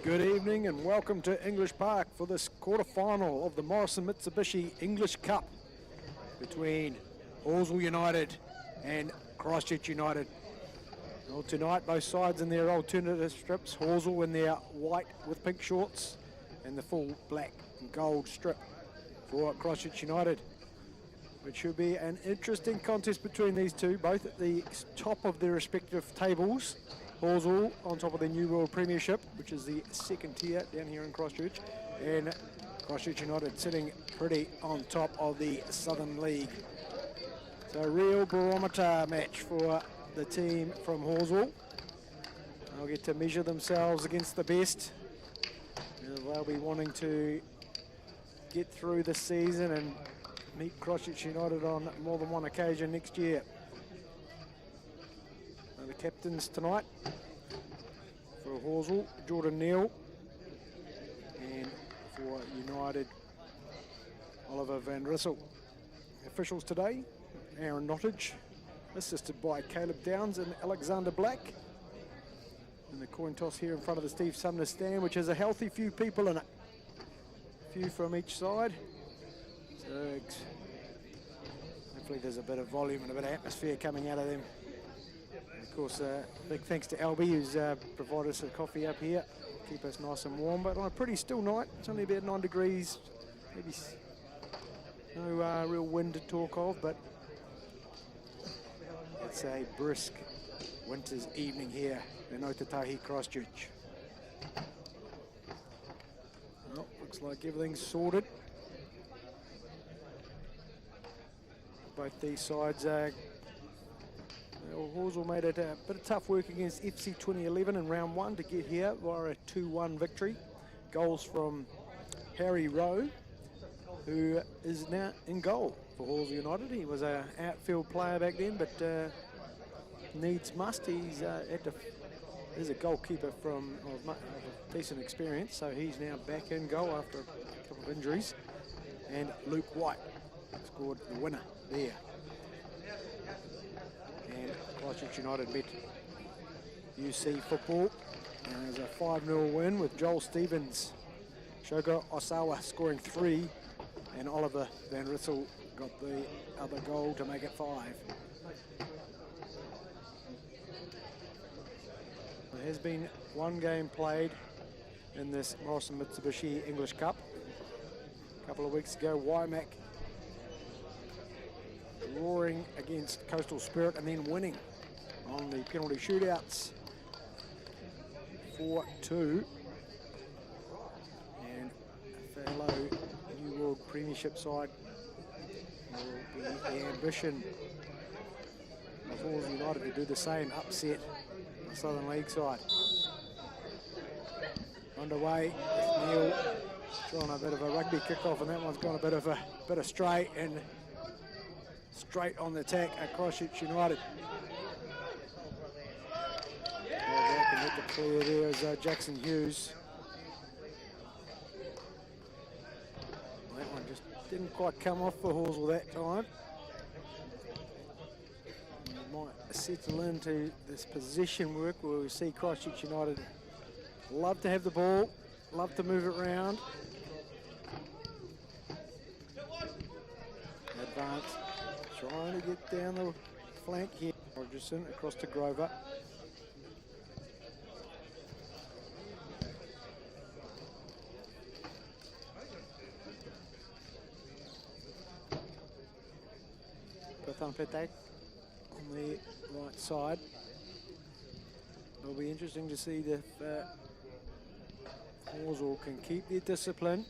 Good evening and welcome to English Park for this quarter-final of the Morrison Mitsubishi English Cup between Halswell United and Christchurch United. Well, tonight both sides in their alternative strips, Halswell in their white with pink shorts and the full black and gold strip for Christchurch United. It should be an interesting contest between these two, both at the top of their respective tables. Halswell on top of the New World Premiership, which is the second tier down here in Christchurch, and Christchurch United sitting pretty on top of the Southern League. So a real barometer match for the team from Halswell. They'll get to measure themselves against the best. They'll be wanting to get through the season and meet Christchurch United on more than one occasion next year. The captains tonight for Halswell, Jordan Neal, and for United, Oliver Van Rissel. Officials today, Aaron Nottage, assisted by Caleb Downs and Alexander Black. And the coin toss here in front of the Steve Sumner stand, which has a healthy few people in it. A few from each side. So hopefully there's a bit of volume and a bit of atmosphere coming out of them. Of course, big thanks to Albie, who's provided us a coffee up here, keep us nice and warm. But on a pretty still night, it's only about 9 degrees, maybe no real wind to talk of, but it's a brisk winter's evening here in Otatahi, Christchurch. Well, looks like everything's sorted. Both these sides Halswell made it a bit of tough work against FC 2011 in round 1 to get here via a 2-1 victory. Goals from Harry Rowe, who is now in goal for Halswell United. He was an outfield player back then, but needs must. He's there's a goalkeeper from of decent experience, so he's now back in goal after a couple of injuries. And Luke White scored the winner there. Christchurch United met UC Football, and there's a 5-0 win with Joel Stevens, Shogo Osawa scoring 3, and Oliver Van Rissel got the other goal to make it 5. There has been one game played in this Morrison Mitsubishi English Cup. A couple of weeks ago, Waimak roaring against Coastal Spirit and then winning on the penalty shootouts 4-2. And a fellow New World Premiership side will be the ambition of Halswell United to do the same, upset the Southern League side. Underway, Neil trying a bit of a rugby kick-off, and that one's gone a bit of straight and straight on the attack at Christchurch United. Back and hit the clear there is Jackson Hughes. Well, that one just didn't quite come off for Halswell that time. We might settle into this possession work where we see Christchurch United love to have the ball, love to move it around. Advance. Trying to get down the flank here. Rogerson across to Grover. Pete on the right side. It'll be interesting to see if Halswell can keep their discipline,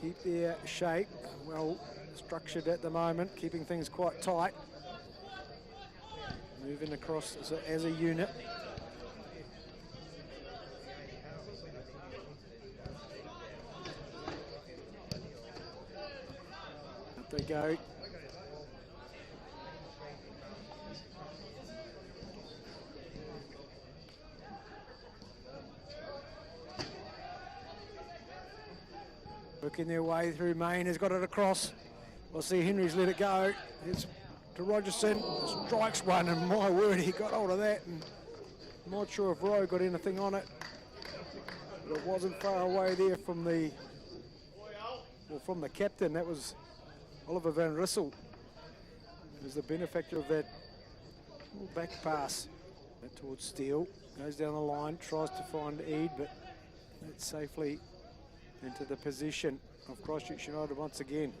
keep their shape. Well structured at the moment, keeping things quite tight. Moving across as a unit. Up they go. Working their way through. Main has got it across. We'll see Henry's let it go. It's to Rogerson, strikes one, and my word, he got hold of that, and I'm not sure if Rowe got anything on it. But it wasn't far away there from the captain. That was Oliver Van Rissel. He was the benefactor of that little back pass towards Steele. Goes down the line, tries to find Eade, but it's safely into the position of Christchurch United once again.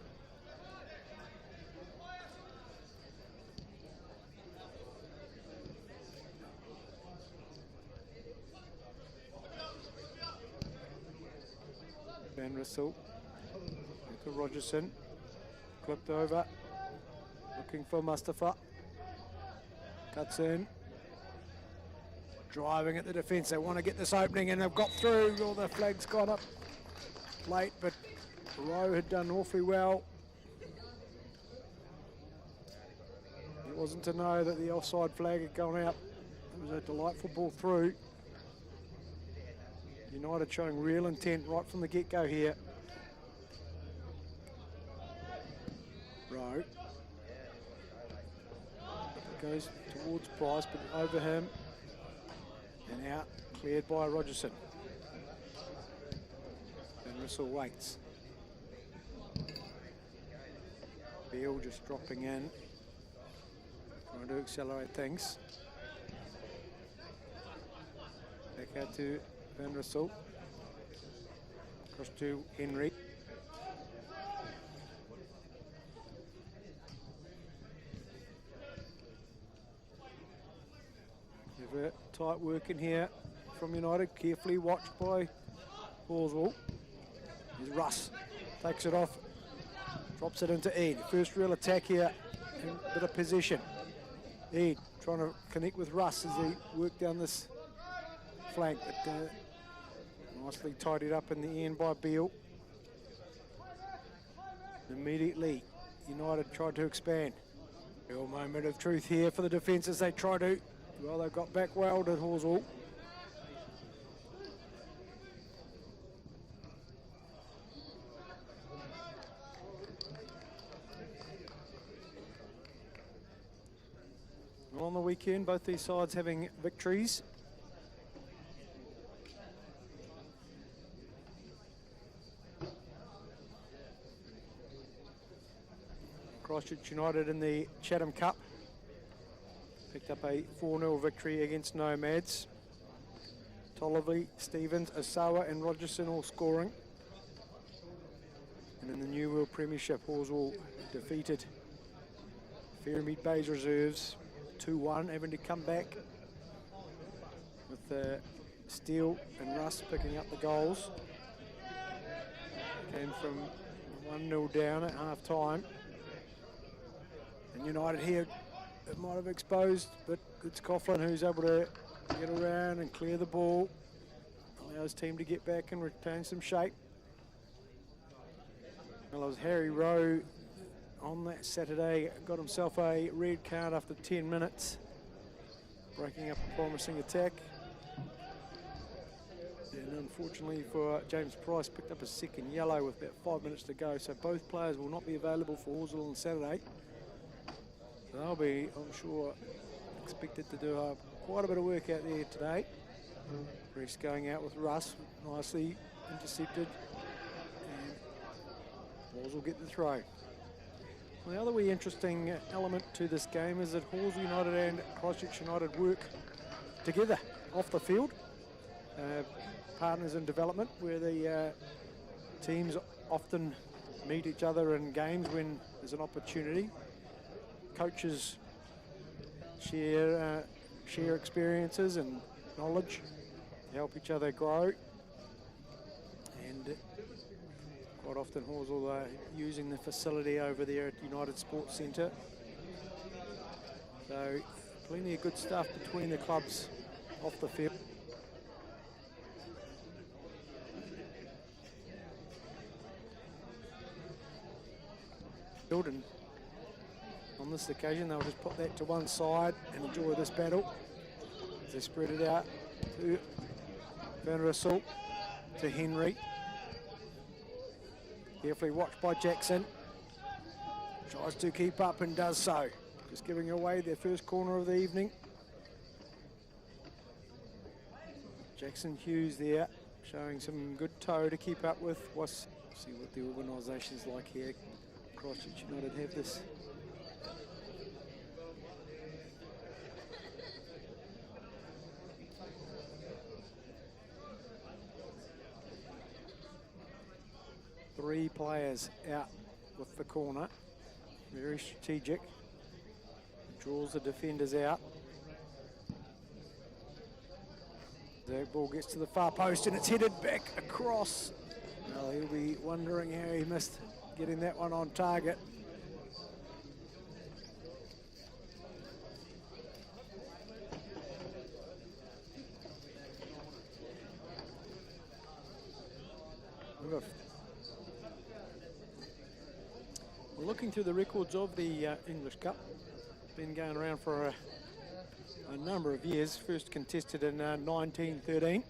Van Rissel to Rogerson, clipped over, looking for Mustafa, cuts in, driving at the defence. They want to get this opening and they've got through. All the flags gone up late, but Rowe had done awfully well. It wasn't to know that the offside flag had gone out. It was a delightful ball through. United showing real intent right from the get-go here. Rowe goes towards Price, but over him and out, cleared by Rogerson. And Russell waits. Beale just dropping in, trying to accelerate things. Back out to Van Rissel, across to Henry. Have a tight work in here from United, carefully watched by Halswell. Here's Russ, takes it off, drops it into Eade. First real attack here, and a bit of possession. Eade trying to connect with Russ as they work down this flank, but nicely tidied up in the end by Beale. Immediately, United tried to expand. Real moment of truth here for the defence as they try to. Well, they got back well, did Halswell. On the weekend, both these sides having victories. Christchurch United in the Chatham Cup picked up a 4-0 victory against Nomads. Tolliver, Stevens, Asawa and Rogerson all scoring. And in the New World Premiership, Halswell defeated Fairmead Bay's reserves 2-1, having to come back with Steele and Russ picking up the goals. Came from 1-0 down at half-time. And United here, it might have exposed, but it's Coughlin who's able to get around and clear the ball, allows team to get back and retain some shape. Well, it was Harry Rowe on that Saturday, got himself a red card after 10 minutes, breaking up a promising attack. And unfortunately for James Price, picked up a second yellow with about 5 minutes to go, so both players will not be available for Halswell on Saturday. They'll be, I'm sure, expected to do quite a bit of work out there today. Reese going out with Russ, nicely intercepted, and Halswell get the throw. Well, the other wee interesting element to this game is that Halswell United and Christchurch United work together off the field. Partners in development, where the teams often meet each other in games when there's an opportunity. Coaches share experiences and knowledge to help each other grow, and quite often Halswell are using the facility over there at United Sports Centre. So plenty of good stuff between the clubs off the field. And on this occasion, they'll just put that to one side and enjoy this battle. They spread it out to Van Rissel, to Henry. Carefully watched by Jackson. Tries to keep up and does so. Just giving away their first corner of the evening. Jackson Hughes there showing some good toe to keep up with. Let's see what the organisation's like here. Christchurch United have this. Three players out with the corner. Very strategic. Draws the defenders out. The ball gets to the far post and it's headed back across. Well, he'll be wondering how he missed getting that one on target. We're looking through the records of the English Cup. Been going around for a number of years. First contested in 1913.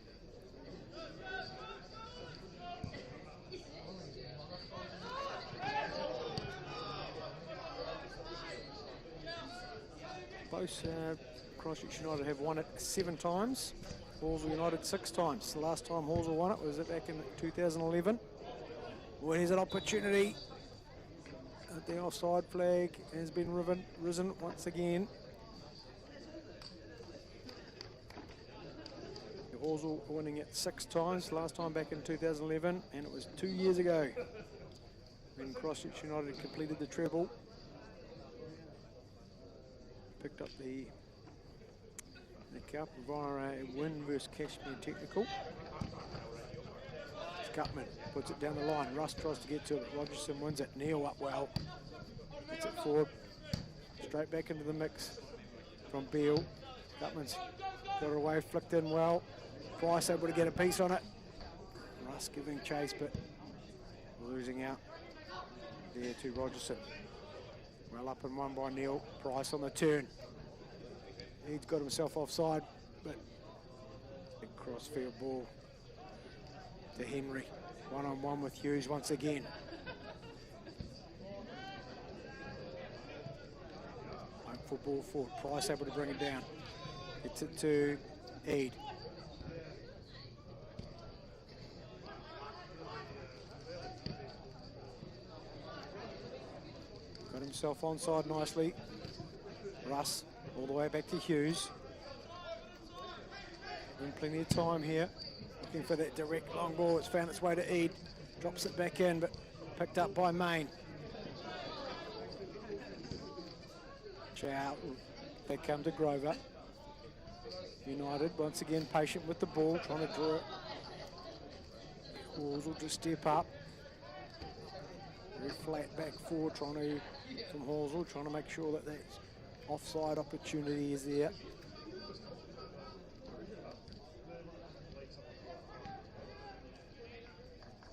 Both Christchurch United have won it 7 times. Halswell United 6 times. The last time Halswell won it was back in 2011. Well, here's an opportunity. The offside flag has been risen once again. Halswell winning it 6 times, last time back in 2011, and it was 2 years ago when Christchurch United completed the treble. Picked up the cup via a win versus Cashmere Technical. Gutman puts it down the line. Russ tries to get to it. Rogerson wins it. Neil up well. Gets it forward. Straight back into the mix from Beale. Gutman's got it away, flicked in well. Price able to get a piece on it. Russ giving chase, but losing out there to Rogerson. Well up and one by Neil. Price on the turn. He's got himself offside, but big crossfield ball to Henry. One-on-one with Hughes once again. Home football forward. Price able to bring it down. Gets it to Eade. Got himself onside nicely. Russ all the way back to Hughes. Been plenty of time here. Looking for that direct long ball. It's found its way to Eade. Drops it back in, but picked up by Main. Chow. They come to Grover. United once again patient with the ball, trying to draw it. Halls will just step up. Very flat back forward, from Halswell, trying to make sure that that offside opportunity is there.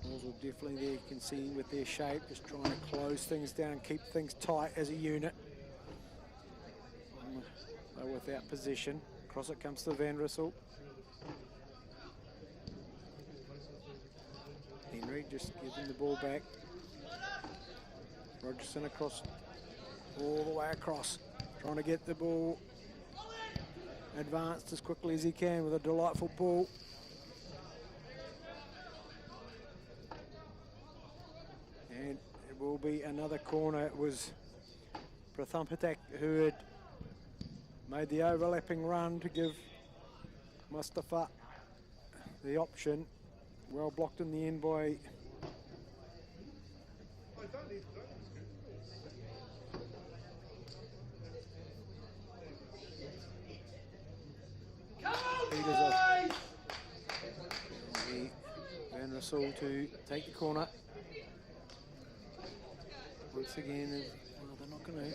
Halswell definitely there, you can see with their shape, just trying to close things down, keep things tight as a unit. Without possession. Across it comes to Van Rissel. Henry just giving the ball back. Rogerson across, all the way across, trying to get the ball advanced as quickly as he can with a delightful ball. And it will be another corner. It was Prathampatak who had made the overlapping run to give Mustafa the option. Well blocked in the end by Van Rissel to take the corner. Once again, well, they're not going to.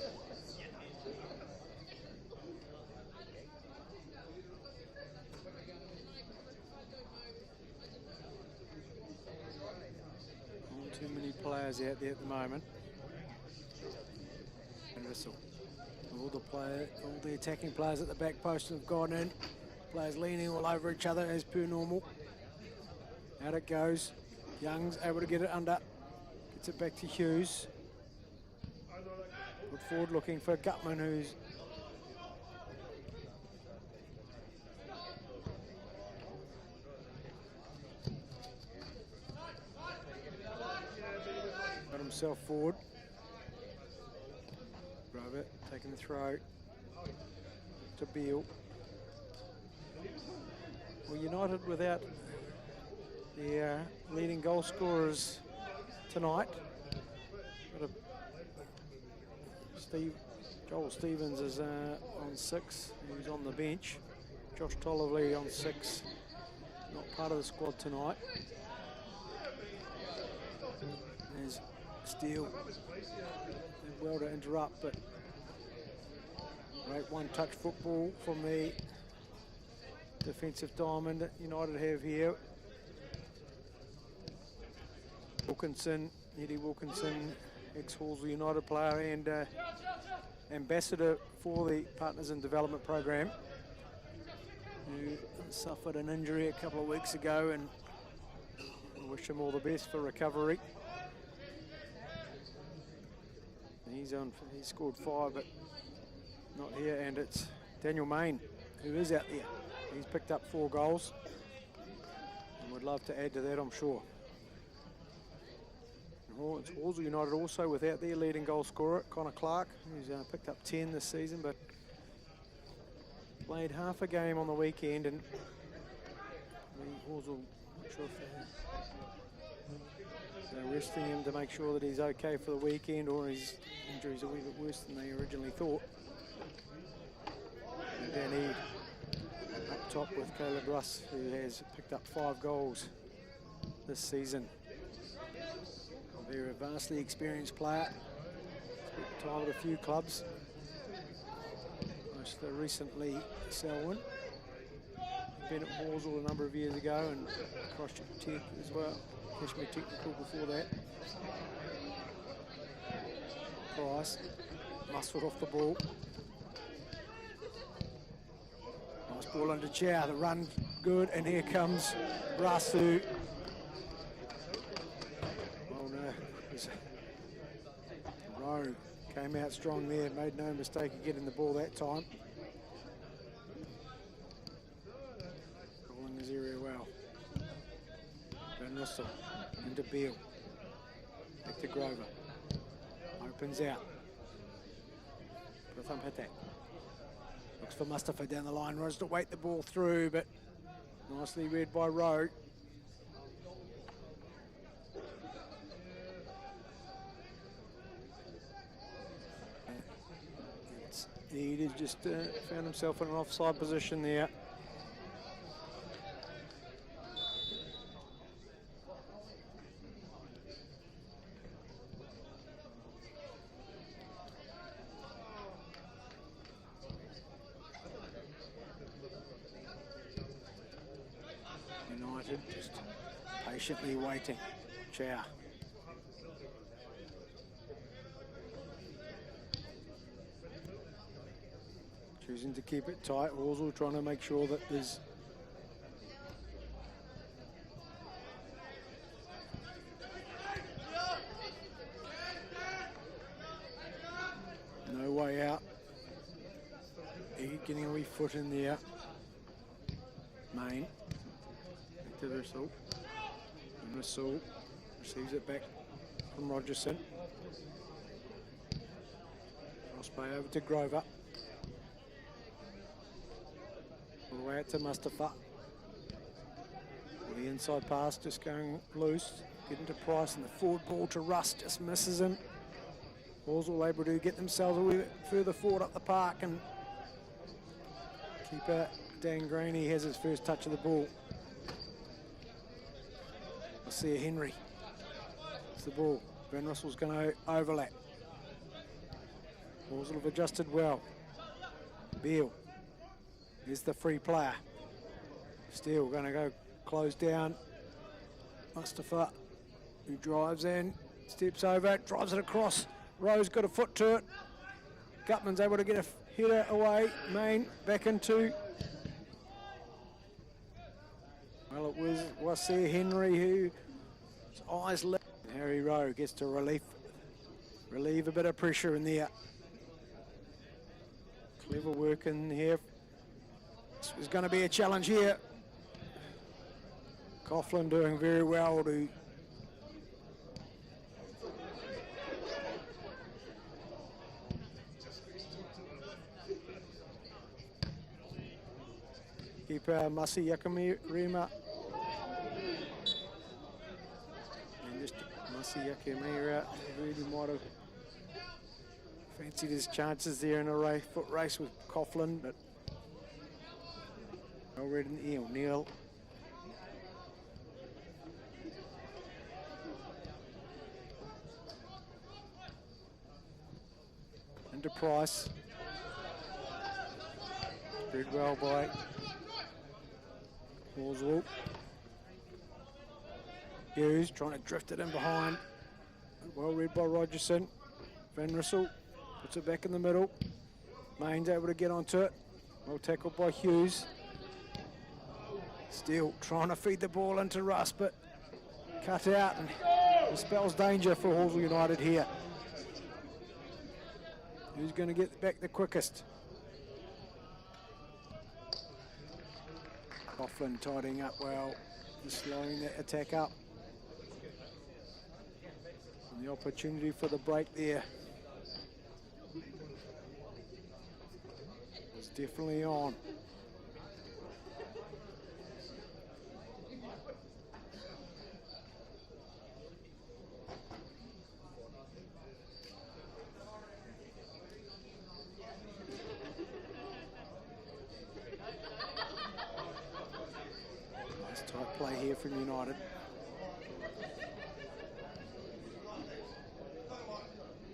Too many players out there at the moment. And Rissel. All the attacking players at the back post have gone in. Players leaning all over each other as per normal. Out it goes. Young's able to get it under. Gets it back to Hughes. Put forward looking for Gutman, who's himself forward. Grover taking the throw to Beale. Well, United without their leading goal scorers tonight. Joel Stevens is on 6, he's on the bench. Josh Tollivley on 6, not part of the squad tonight. There's Steele, well to interrupt, but great one-touch football from the defensive diamond that United have here. Wilkinson, Eddie Wilkinson, ex-Halswell United player and ambassador for the Partners in Development program, who suffered an injury a couple of weeks ago, and I wish him all the best for recovery. He scored 5, but not here, and it's Daniel Main who is out there. He's picked up 4 goals and would love to add to that, I'm sure. It's Halswell United also without their leading goal scorer, Connor Clark, who's picked up 10 this season, but played half a game on the weekend, and Halswell, not sure if they're resting him to make sure that he's okay for the weekend, or his injury's a wee bit worse than they originally thought. And Danny up top with Caleb Russ, who has picked up 5 goals this season. They're a vastly experienced player. Spent time at a few clubs. Most recently Selwyn. Been at Halswell a number of years ago, and Christchurch Tech as well. Kashmir Technical before that. Price muscled off the ball. Nice ball under Chow. The run good, and here comes Rasu. Rowe came out strong there, made no mistake of getting the ball that time. Calling his area well. Van Russell into Beale. Back to Grover. Opens out. Pratham hit that. Looks for Mustafa down the line. Tries to wait the ball through, but nicely read by Rowe. He just found himself in an offside position there. United just patiently waiting. Chow. Choosing to keep it tight. Halswell trying to make sure that there's no way out. He getting a wee foot in there. Main. Back to Russell. And Russell receives it back from Rogerson. Cross play over to Grover. All the way out to Mustafa. The inside pass just going loose. Getting to Price, and the forward ball to Russ just misses him. Halswell able to get themselves a wee bit further forward up the park, and keeper Dan Graney has his first touch of the ball. Marcia Henry. It's the ball. Van Russell's going to overlap. Halswell have adjusted well. Beale. Here's the free player. Still going to go close down. Mustafa, who drives in, steps over, drives it across. Rowe's got a foot to it. Gutman's able to get a header away. Main back into. Well, it was Wasir Henry who his eyes lit. Harry Rowe gets to relieve a bit of pressure in there. Clever work in here. This was going to be a challenge here. Coughlin doing very well to Keeper Masi Yakamira. And just Masi Yakamira really might have fancied his chances there in a foot race with Coughlin, but well read in the O'Neill. Into Price. Spread well by Halswell. Hughes trying to drift it in behind. Well read by Rogerson. Van Rissel puts it back in the middle. Main's able to get onto it. Well tackled by Hughes. Still trying to feed the ball into Russ, but cut out and spells danger for Halswell United here. Who's going to get back the quickest? Coughlin tidying up well, just slowing that attack up. And the opportunity for the break there was definitely on. Tight play here from United.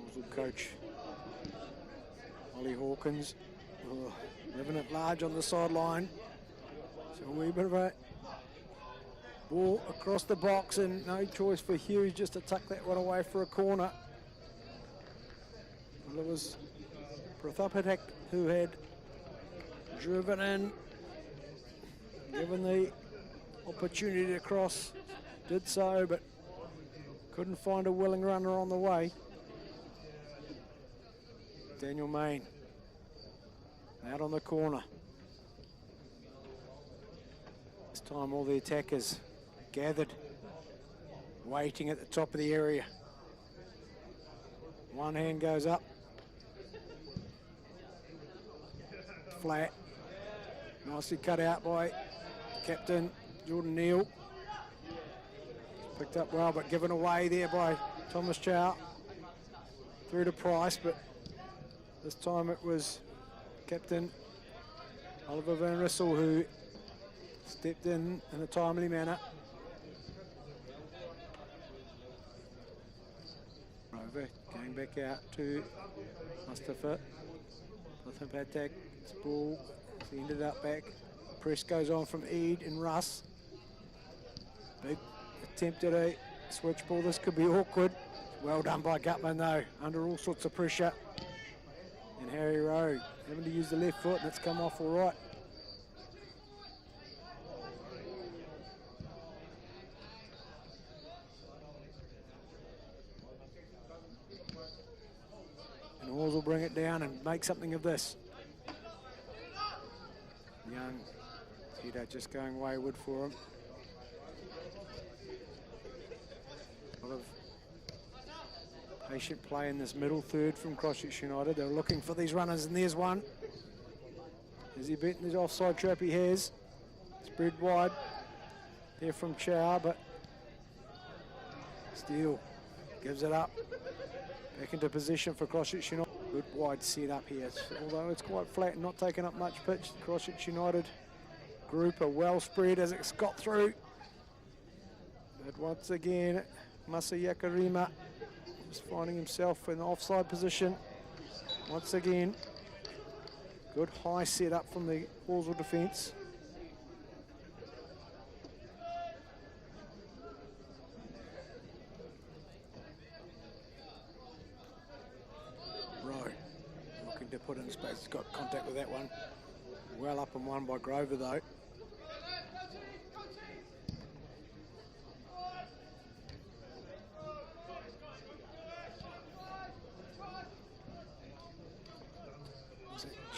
Also coach Ollie Hawkins living it large on the sideline. So a wee bit of a ball across the box and no choice for Hughes just to tuck that one away for a corner. Well, it was Prathapatak who had driven in, given the opportunity to cross, did so, but couldn't find a willing runner on the way. Daniel Main out on the corner. This time all the attackers gathered, waiting at the top of the area. One hand goes up. Flat. Nicely cut out by captain Jordan Neal. Picked up well, but given away there by Thomas Chow. Through to Price, but this time it was captain Oliver Van Rissel who stepped in a timely manner. Rover going back out to Mustafa. Prathapatak, this ball, he ended up back. Press goes on from Eade and Russ. Big attempt at a switch ball. This could be awkward. Well done by Gutman though, under all sorts of pressure. And Harry Rowe having to use the left foot, and it's come off all right. And Hawes will bring it down and make something of this. Young, Tito just going wayward for him. A lot of patient play in this middle third from Christchurch United. They're looking for these runners, and there's one. Has he beaten his offside trap? He has. Spread wide there from Chow, but still gives it up. Back into position for Christchurch United. Good wide set up here. Although it's quite flat and not taking up much pitch, the Christchurch United group are well spread as it's got through. But once again, Masa Yakarima is finding himself in the offside position. Once again, good high set up from the Halswell defence. To put in space, he's got contact with that one. Well up and one by Grover though.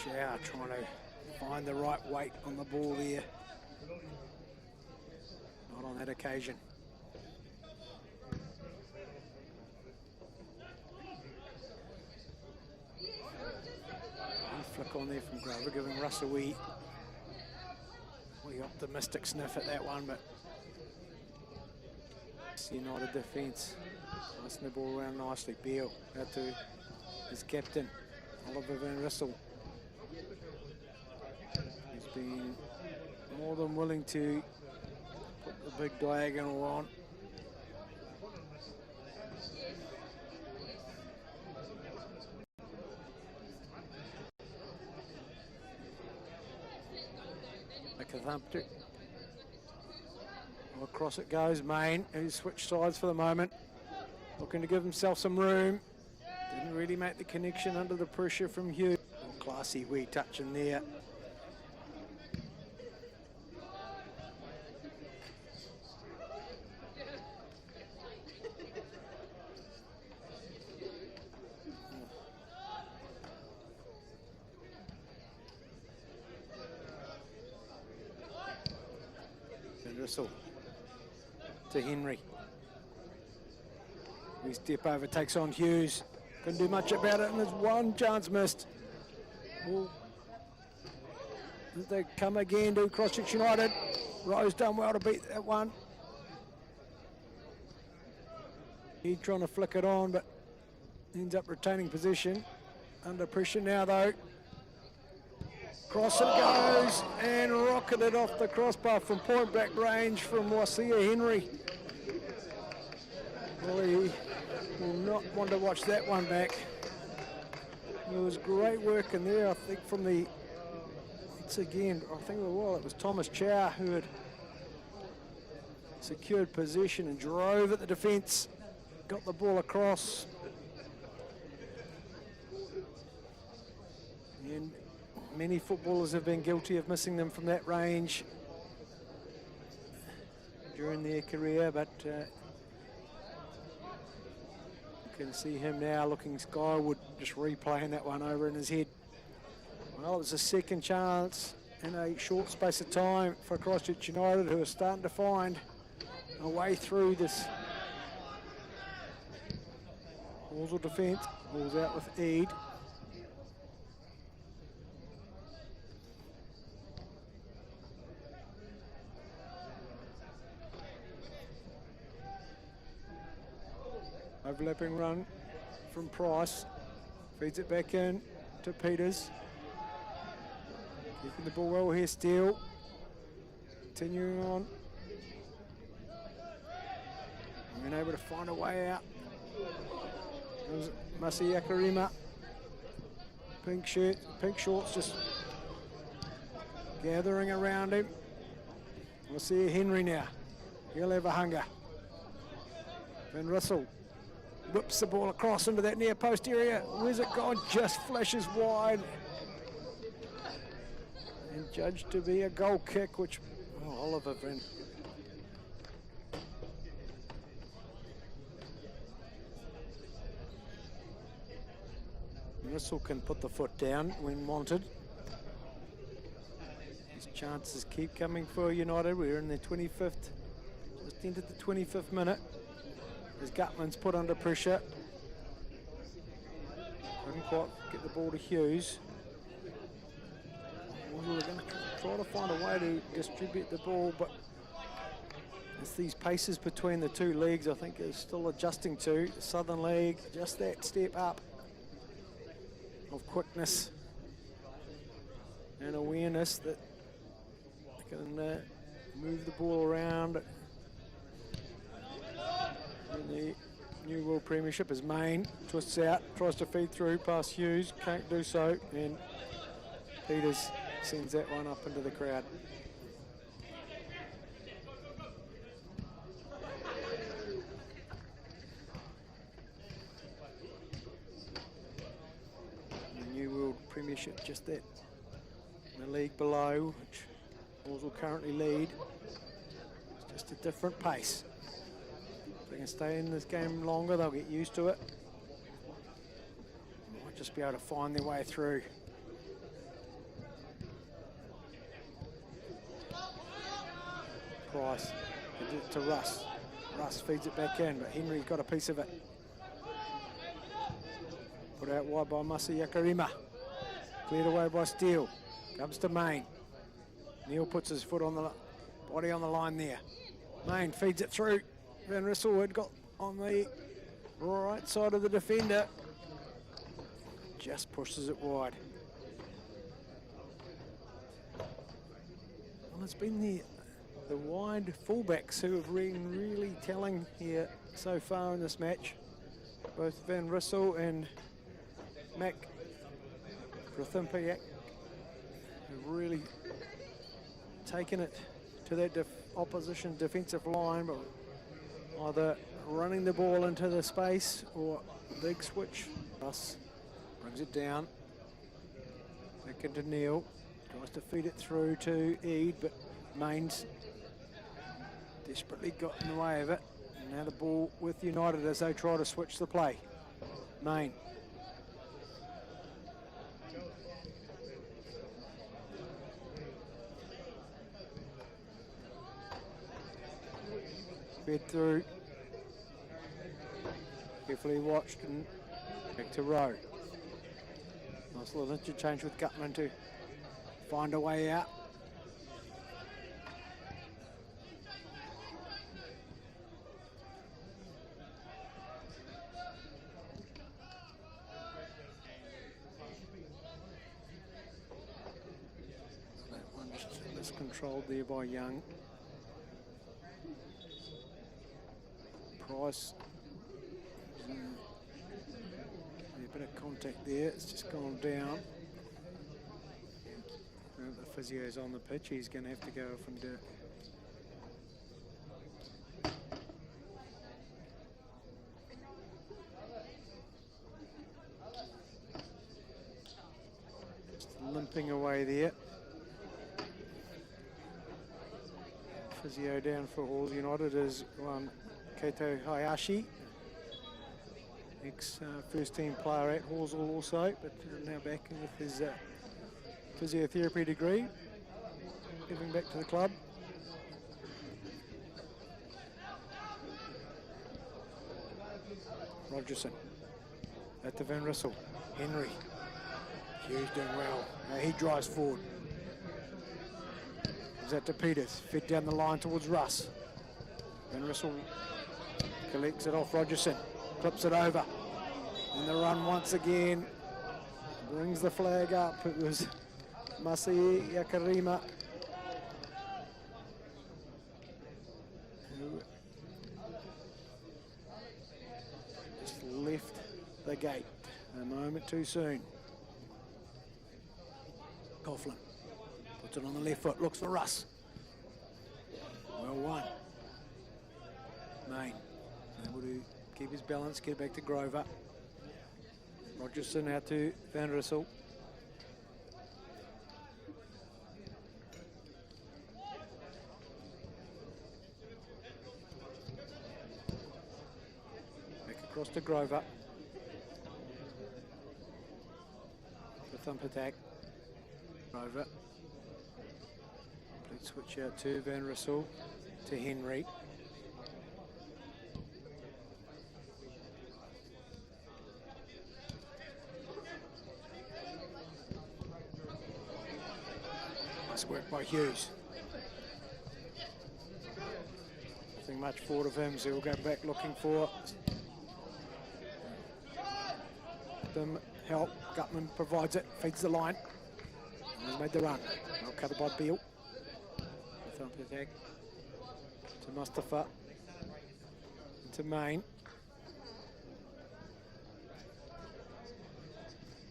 Chow trying to find the right weight on the ball there. Not on that occasion. Flick on there from Grover, giving Russ a wee the optimistic sniff at that one, but United defence. Passing the ball around nicely. Beale out to his captain, Oliver Van Rissel. He's been more than willing to put the big diagonal on. Thumped. Across it goes, Main, who's switched sides for the moment. Looking to give himself some room. Didn't really make the connection under the pressure from Hugh. Classy wee touch in there. To Henry. We step over, takes on Hughes. Couldn't do much about it, and there's one chance missed. Well, they come again to Christchurch United. Rose done well to beat that one. He trying to flick it on, but ends up retaining possession. Under pressure now, though. Cross it goes, and rocketed off the crossbar from point blank range from Wasia Henry. Well, he will not want to watch that one back. There was great work in there, I think, from the, once again, I think it was Thomas Chow who had secured possession and drove at the defence, got the ball across. And many footballers have been guilty of missing them from that range during their career, but you can see him now looking skyward, just replaying that one over in his head. Well, it was a second chance in a short space of time for Christchurch United, who are starting to find a way through this Horsell defence. Ball's out with Eade. Overlapping run from Price, feeds it back in to Peters. Keeping the ball well here, Steele. Continuing on. Being able to find a way out. There's Masi Yakarima. Pink shirt, pink shorts, just gathering around him. We'll see Henry now. He'll have a hunger. Van Rissel whips the ball across into that near post area. Where's it gone? Just flashes wide. And judged to be a goal kick, which, oh, Oliver Van. Russell can put the foot down when wanted. His chances keep coming for United. We're in the 25th, just entered the 25th minute. As Gutman's put under pressure. Couldn't quite get the ball to Hughes. We're going to try to find a way to distribute the ball, but it's these paces between the two leagues I think is still adjusting to. The Southern League, just that step up of quickness and awareness that they can move the ball around. In the New World Premiership, as Main twists out, tries to feed through past Hughes, can't do so, and Peters sends that one up into the crowd. The New World Premiership, just that. The league below, which Horsell currently lead, it's just a different pace. They can stay in this game longer, they'll get used to it. Might just be able to find their way through. Price to Russ. Russ feeds it back in, but Henry's got a piece of it. Put out wide by Masi Yakarima. Cleared away by Steele. Comes to Main. Neil puts his foot on the body on the line there. Main feeds it through. Van Rissel had got on the right side of the defender. Just pushes it wide. Well, it's been the wide fullbacks who have been really telling here so far in this match. Both Van Rissel and Mac Prithimpiak have really taken it to that opposition defensive line, but either running the ball into the space or big switch. Russ brings it down. Back into Neil. Tries to feed it through to Eade, but Main's desperately got in the way of it. And now the ball with United as they try to switch the play. Main. Fed through. Carefully watched and back to Rowe. Nice little interchange with Gutman to find a way out. That one just miscontrolled there by Young. Price. A bit of contact there, it's just gone down. The physio's on the pitch, he's going to have to go off and do it. Just limping away there. Physio down for Halls United is Kato Hayashi. Ex-first team player at Halswell also, but now back with his physiotherapy degree, giving back to the club. Rogerson at the Van Rissel. Henry. Hughes doing well. Now he drives forward. Gives that to Peters. Fed down the line towards Russ. Van Rissel collects it off Rogerson. Clips it over. And the run once again brings the flag up. It was Masai Yakarima who just left the gate a moment too soon. Coughlin puts it on the left foot, looks for Russ. Well won. Main able to keep his balance, get back to Grover. Rogerson out to Van Rissel. Back across to Grover. The thump attack. Grover. Complete switch out to Van Rissel, to Henry. Nice work by Hughes. Nothing much forward of him, so he'll go back looking for them help. Gutman provides it, feeds the line. And he's made the run. Well covered by Beale. Thump attack to Mustafa. Into Main.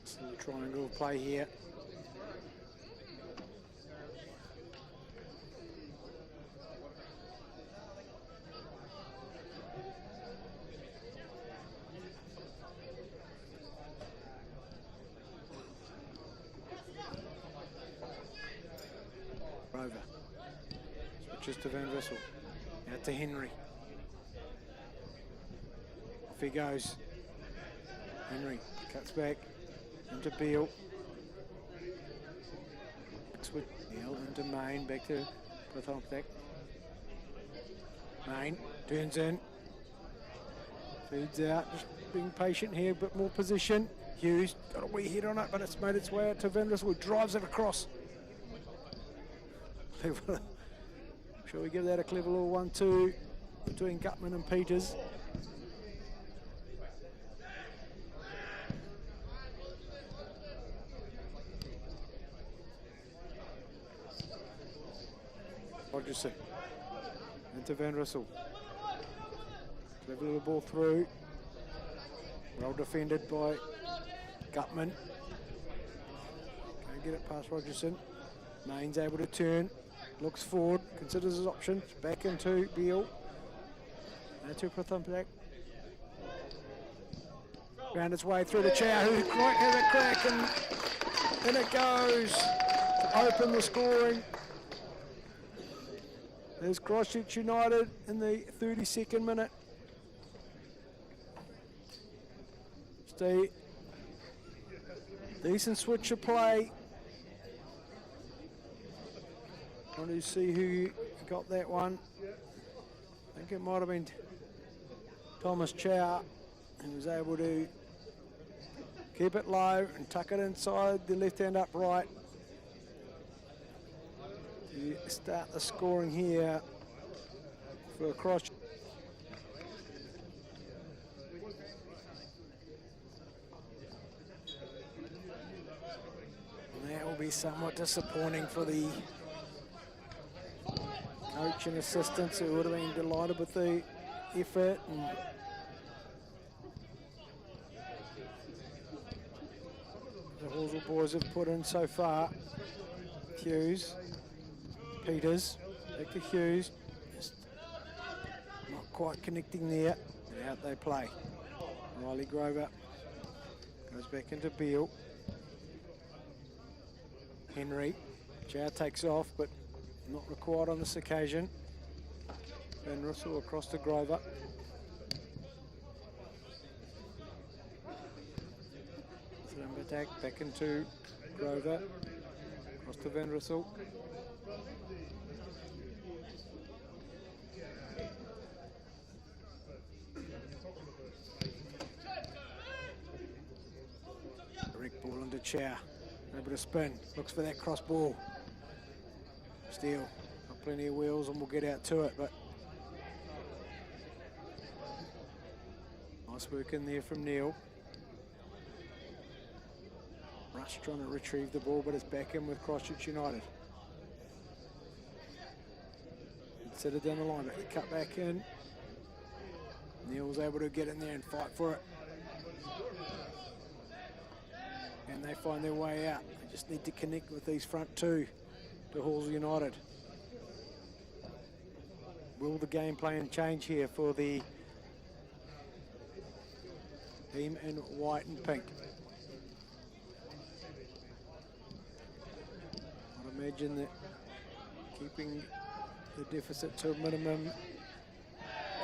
Still a triangle of play here. Rover. Switches to Van Rissel. Out to Henry. Off he goes. Henry cuts back into Beale. Switch Beale into Main. Back to Prithompak. Main turns in. Feeds out. Just being patient here, a bit more position. Hughes got a wee hit on it, but it's made its way out to Van Rissel, who drives it across. clever. Shall we give that a clever little 1-2 between Gutman and Peters? Rogerson into Van Rissel. Clever little ball through. Well defended by Gutman. Can't get it past Rogerson. Main's able to turn. Looks forward. Considers his options. Back into Beale. Now to Prathamprak. Found its way through to Chow, who has a crack, and in it goes to open the scoring. There's Christchurch United in the 32nd minute. Stay. Decent switch of play. Want to see who got that one. I think it might have been Thomas Chow, who was able to keep it low and tuck it inside the left hand upright. You start the scoring here for Christchurch. And that will be somewhat disappointing for the coach and assistants, who would have been delighted with the effort. And the Halswell boys have put in so far. Hughes, Peters, back to Hughes, just not quite connecting there, and out they play. Riley Grover goes back into Beale. Henry, Chow takes off, but not required on this occasion. Van Rissel across to Grover. Attack back into Grover, across to Van Rissel. Direct ball into Chow, able to spin, looks for that cross ball. Steele, got plenty of wheels and we'll get out to it, but nice work in there from Neil. Rush trying to retrieve the ball, but it's back in with Christchurch United. Set it down the line, but they cut back in. Neil was able to get in there and fight for it. And they find their way out. They just need to connect with these front two to Halswell United. Will the game plan change here for the team in white and pink? I'd imagine that keeping the deficit to a minimum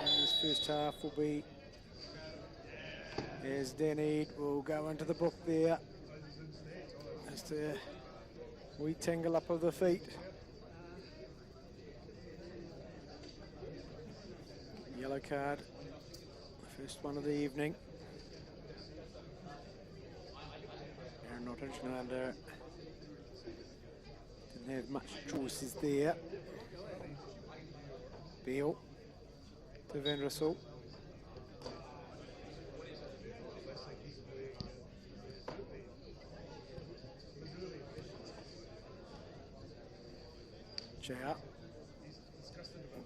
in this first half will be, as Danny will go into the book there. Just a wee tangle up of the feet. Yellow card, the first one of the evening. Aaron Nottage under. Didn't have much choices there. Beale to Van Rissel. Chow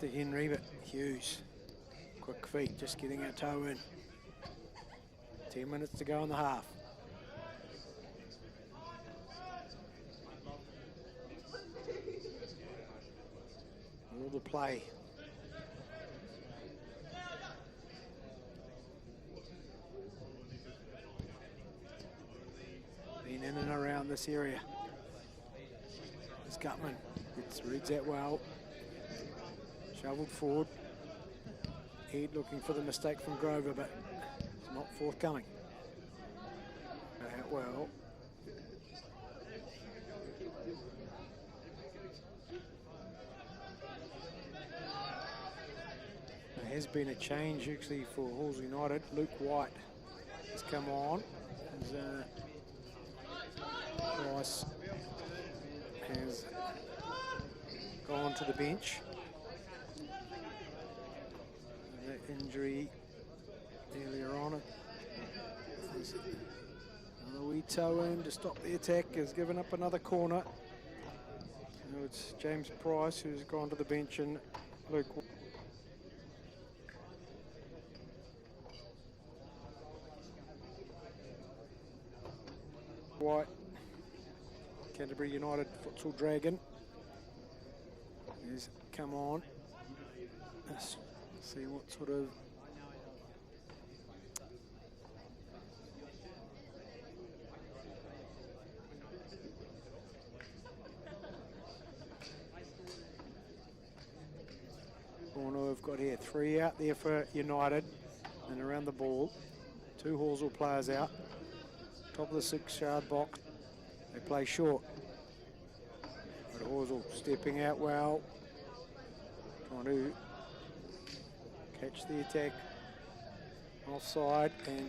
to Henry, but Hughes. Quick feet, just getting our toe in. 10 minutes to go in the half. All the play. Been in and around this area. It's Gutman. Reads that well. Shovelled forward. Ed looking for the mistake from Grover, but it's not forthcoming. Got out well. There has been a change actually for Halswell United. Luke White has come on. Price has gone to the bench. And that injury earlier on. Another wee toe in to stop the attack, has given up another corner. Now it's James Price who's gone to the bench, and Luke White, Canterbury United futsal dragon, has come on. Let's see what sort of corner we've got here. 3 out there for United, and around the ball, 2 Halswell players out. Top of the 6-yard box, they play short. But Halswell stepping out well, trying to catch the attack offside, and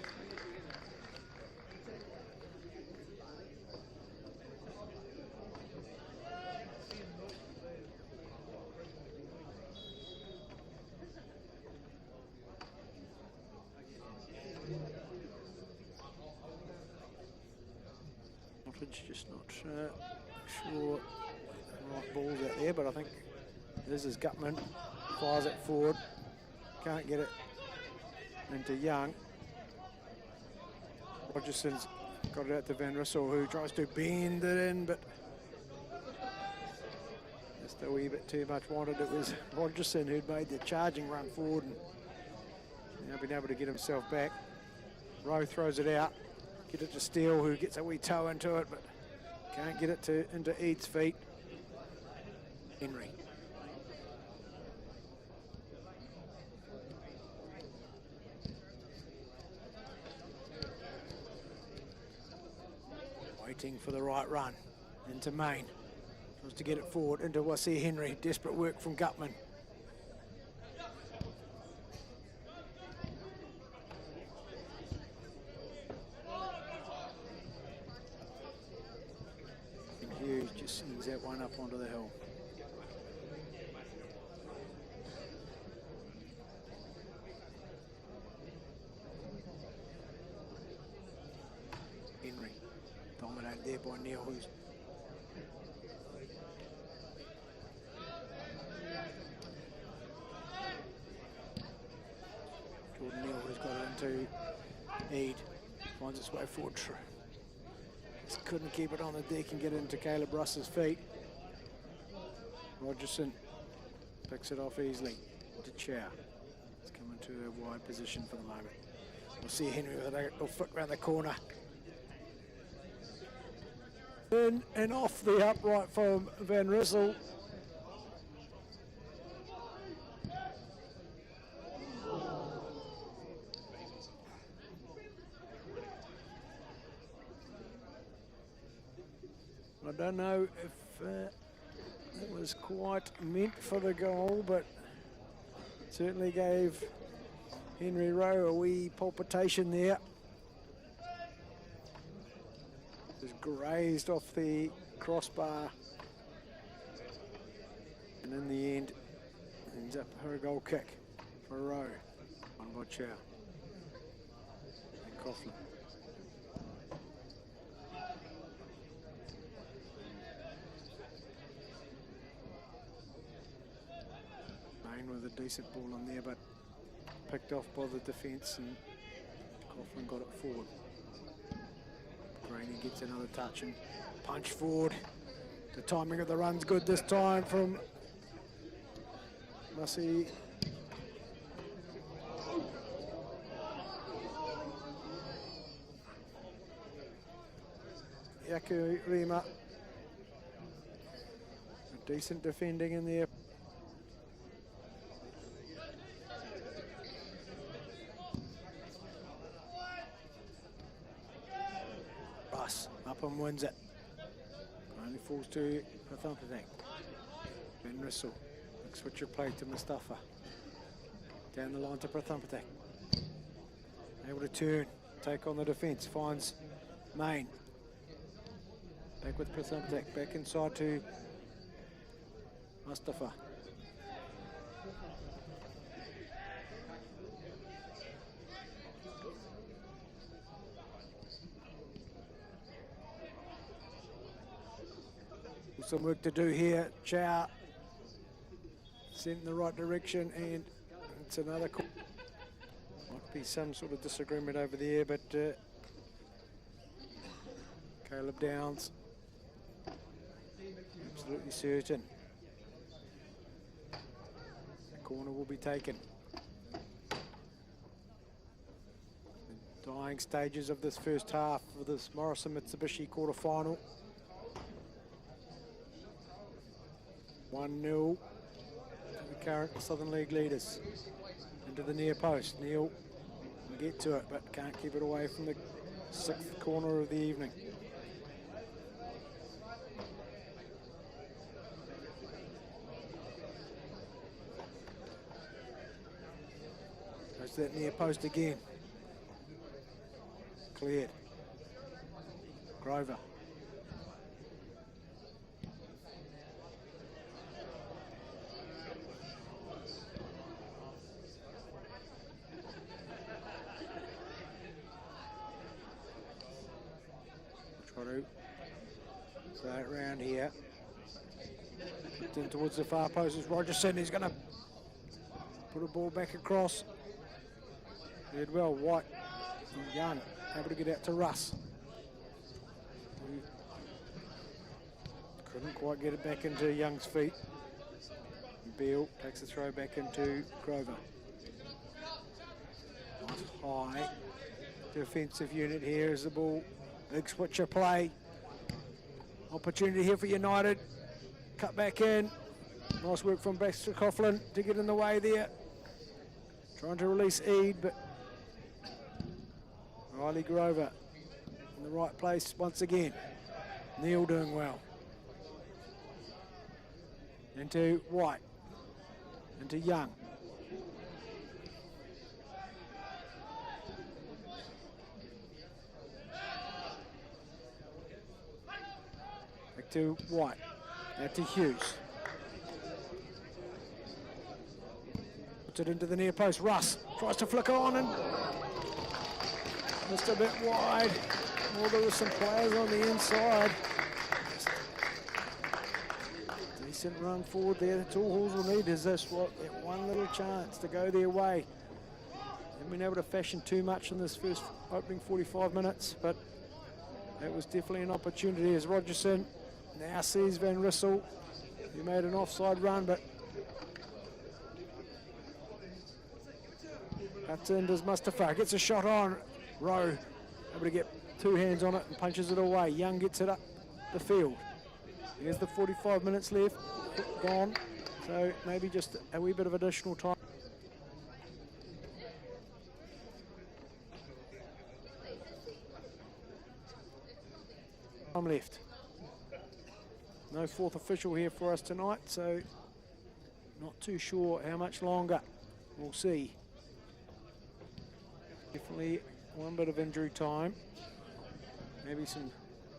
just not sure the right ball's out there, but I think this is Gutman, fires it forward, can't get it into Young. Rogerson's got it out to Van Rissel, who tries to bend it in, but just a wee bit too much wanted. It was Rogerson who'd made the charging run forward and now been able to get himself back. Rowe throws it out, get it to Steele, who gets a wee toe into it, but can't get it into Eads' feet. Henry. Waiting for the right run into Main. Tries to get it forward into Wasir Henry. Desperate work from Gutman. Hughes just sends that one up onto the hill. Henry dominated there by Neil, who's Jordan Neil, who's got it into Eade, finds its way forward. Just couldn't keep it on the deck and get it into Caleb Russ's feet. Rogerson picks it off easily to Chow. It's come into a wide position for the moment. We'll see Henry with a little foot round the corner. In and off the upright from Van Rissel. I don't know if it was quite meant for the goal, but certainly gave Henry Rowe a wee palpitation there. Just grazed off the crossbar, and in the end ends up her goal kick for Rowe. One by Chow and Coughlin. With a decent ball in there, but picked off by the defence, and Coughlin got it forward. Graney gets another touch and punch forward. The timing of the run's good this time from Massey. Yaku Rima. A decent defending in there. Up and wins it. Only falls to Prathampathek. Van Rissel. Big switcher play to Mustafa. Down the line to Prathampathek. Able to turn, take on the defence. Finds Main. Back with Prathampathek. Back inside to Mustafa. Some work to do here. Chow sent in the right direction, and it's another call. Might be some sort of disagreement over there, but Caleb Downs absolutely certain the corner will be taken. The dying stages of this first half of this Morrison Mitsubishi quarter-final. 1-0 to the current Southern League leaders. Into the near post. Neil can get to it, but can't keep it away from the 6th corner of the evening. Goes to that near post again. Cleared. Grover. Throw it around here. Put in towards the far post is Rogerson. He's going to put a ball back across. Did well. White and Young able to get out to Russ. Couldn't quite get it back into Young's feet. Beale takes the throw back into Grover. Nice high defensive unit here as the ball. Big switcher play. Opportunity here for United. Cut back in. Nice work from Baxter Coughlin to get in the way there. Trying to release Eade, but Riley Grover in the right place once again. Neil doing well. Into White. Into Young. Back to White. Now to Hughes. Puts it into the near post. Russ tries to flick on and just a bit wide. Well, there were some players on the inside. Decent run forward there. That's all Halls will need is this one little chance to go their way. Haven't been able to fashion too much in this first opening 45 minutes, but that was definitely an opportunity as Rogerson now sees Van Rissel. He made an offside run, but cuts in does Mustafa. Gets a shot on. Rowe able to get two hands on it and punches it away. Young gets it up the field. Here's the 45 minutes left. Gone. So maybe just a wee bit of additional time. Time left. No fourth official here for us tonight, so not too sure how much longer. We'll see. Definitely one bit of injury time. Maybe some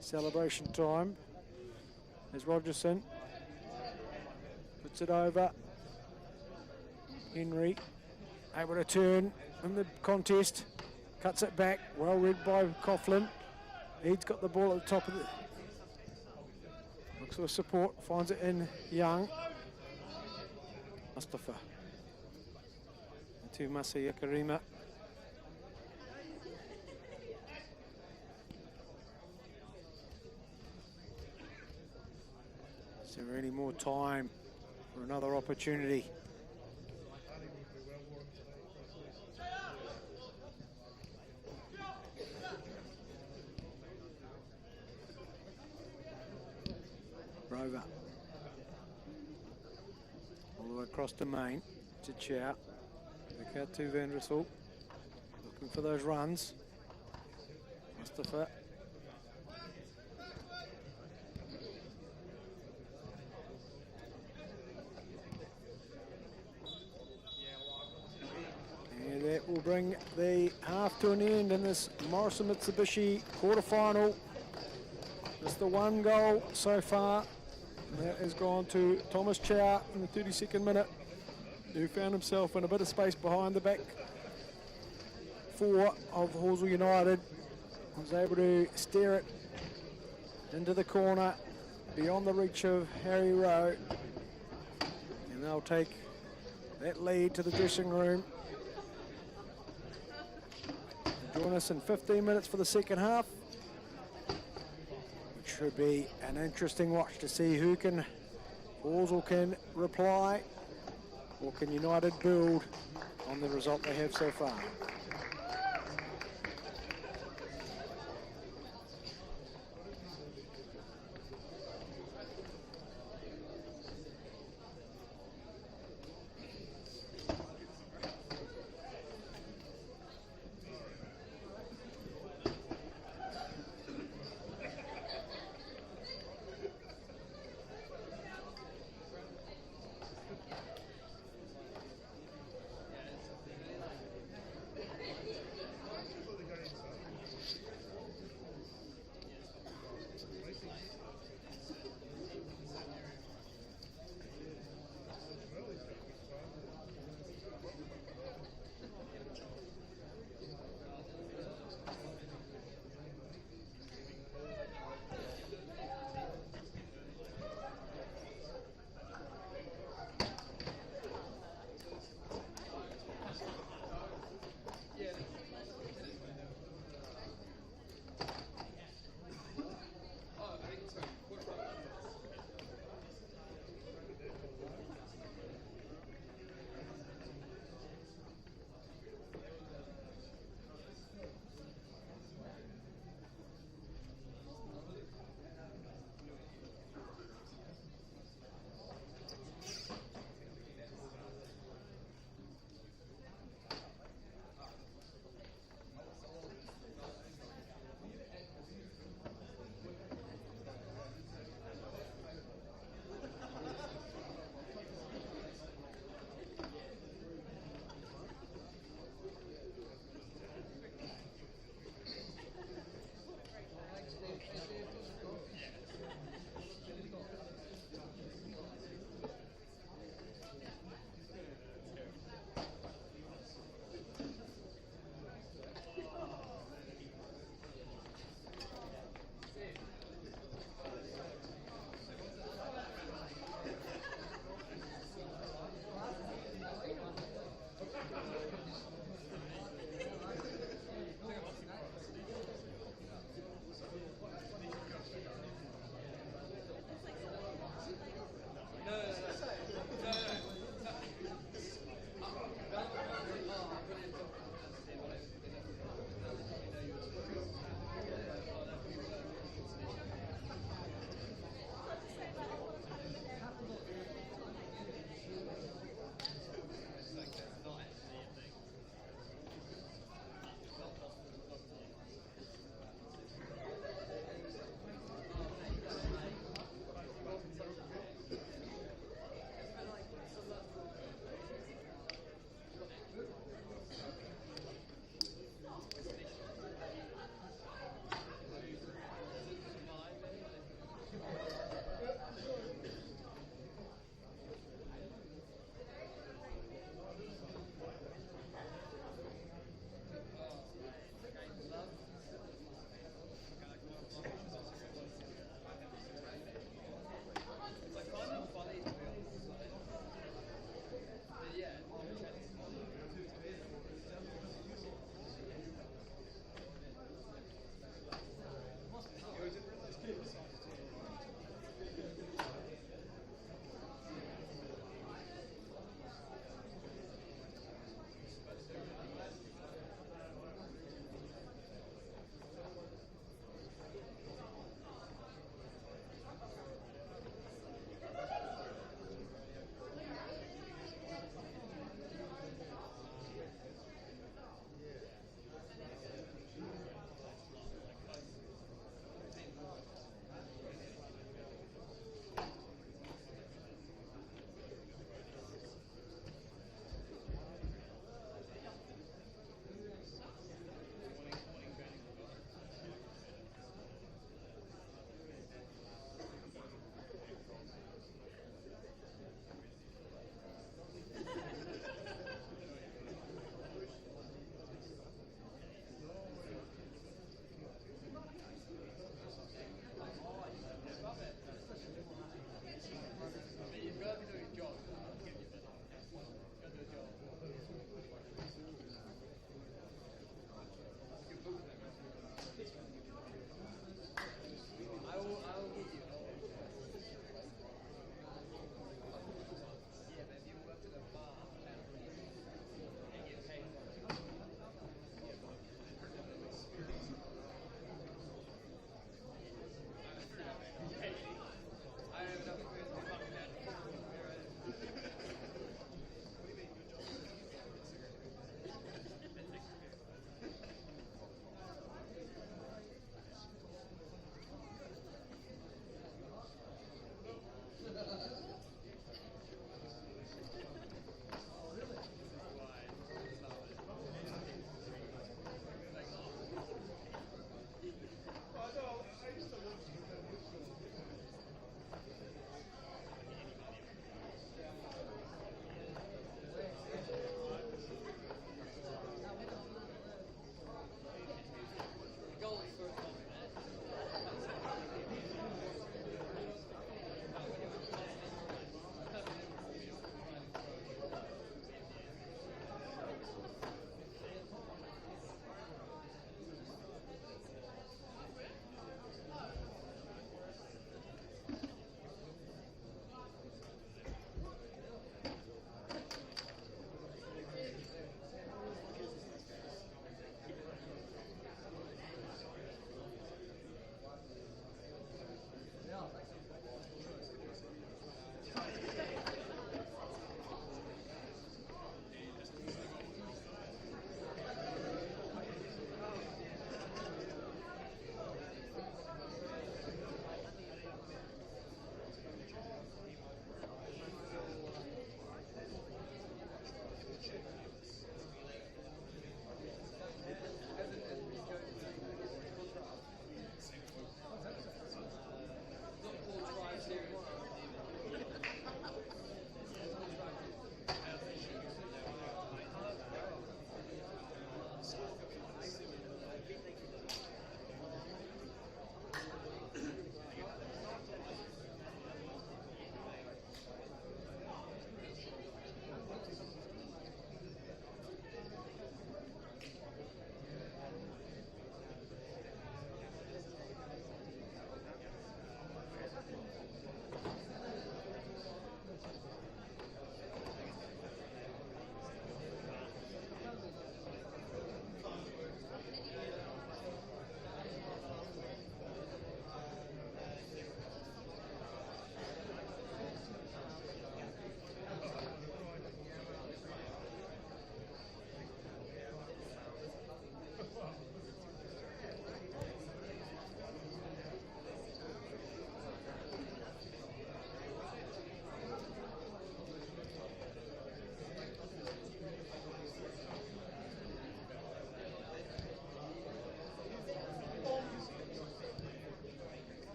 celebration time. There's Rogerson. Puts it over. Henry able to turn in the contest. Cuts it back. Well read by Coughlin. He's got the ball at the top of the... Looks for support. Finds it in Young. Mustafa. To Masaya Karima. Is there any more time for another opportunity? Rover. All the way across the main to Chow. Back out to Van Rissel. Looking for those runs. Mustafa. And that will bring the half to an end in this Morrison Mitsubishi quarter-final. Just the one goal so far. And that has gone to Thomas Chow in the 32nd minute, who found himself in a bit of space behind the back four of Halswell United. Was able to steer it into the corner, beyond the reach of Harry Rowe. And they'll take that lead to the dressing room. Join us in 15 minutes for the second half, which should be an interesting watch to see who can, Halswell can reply, or can United build on the result they have so far.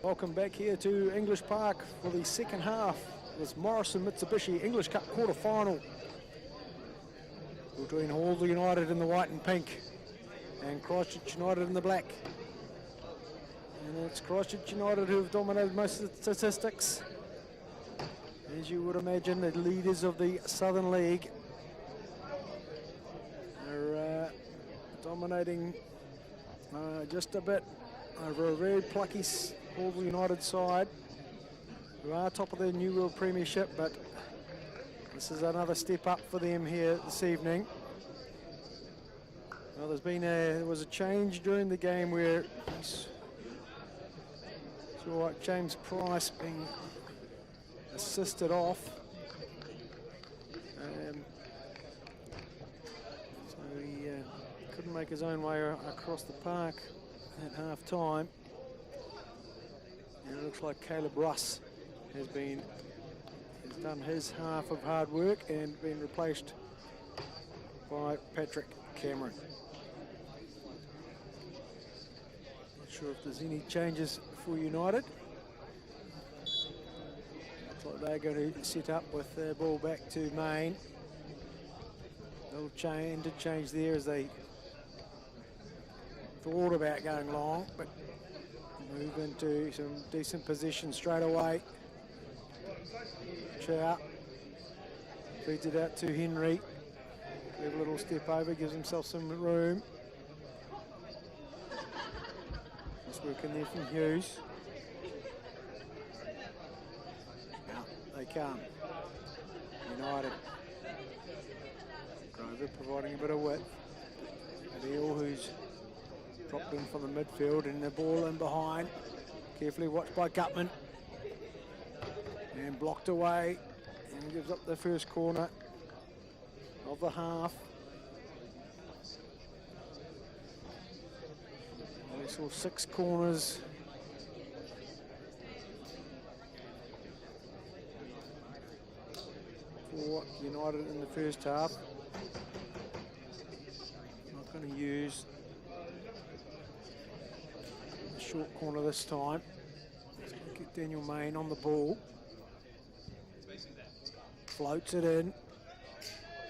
Welcome back here to English Park for the second half of this Morrison Mitsubishi English Cup quarter-final between Halswell United in the white and pink and Christchurch United in the black. And it's Christchurch United who have dominated most of the statistics. As you would imagine, the leaders of the Southern League are dominating just a bit over a very plucky Halswell United side, who are top of the New World Premiership, but this is another step up for them here this evening. Well, there was a change during the game where saw James Price being assisted off. So he couldn't make his own way across the park at half time. And it looks like Caleb Russ has done his half of hard work and been replaced by Patrick Cameron. Not sure if there's any changes for United. Looks like they're going to set up with the ball back to Main. Little interchange there as they thought about going long, but move into some decent position straight away. Chow feeds it out to Henry. Have a little step over, gives himself some room. Nice work in there from Hughes. Out they come. United. Grover providing a bit of width. Adele, who's dropped in from the midfield, and the ball in behind. Carefully watched by Gutman. And blocked away. And gives up the first corner of the half. We saw 6 corners. For United in the first half. Not going to use the short corner this time. Let's get Daniel Main on the ball. Floats it in.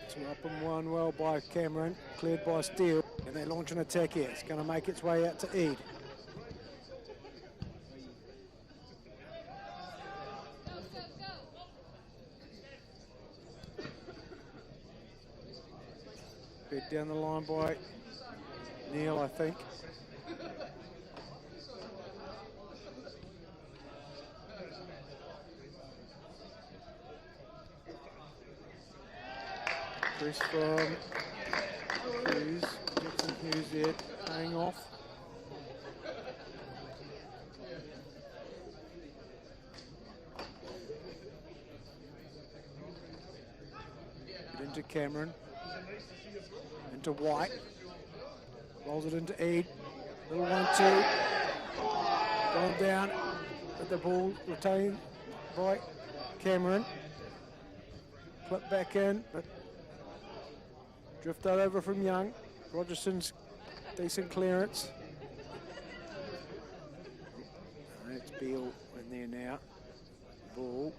It's up and won well by Cameron, cleared by Steele, and they launch an attack here. It's going to make its way out to Ed. Fed down the line by Neil, I think. Press from Hughes, Jackson Hughes there, paying off. Into Cameron, into White, rolls it into Ed, little 1-2, gone down, but the ball retained by Cameron, flip back in, but drifted over from Young. Rogerson's decent clearance. That's Beale in there now. Ball.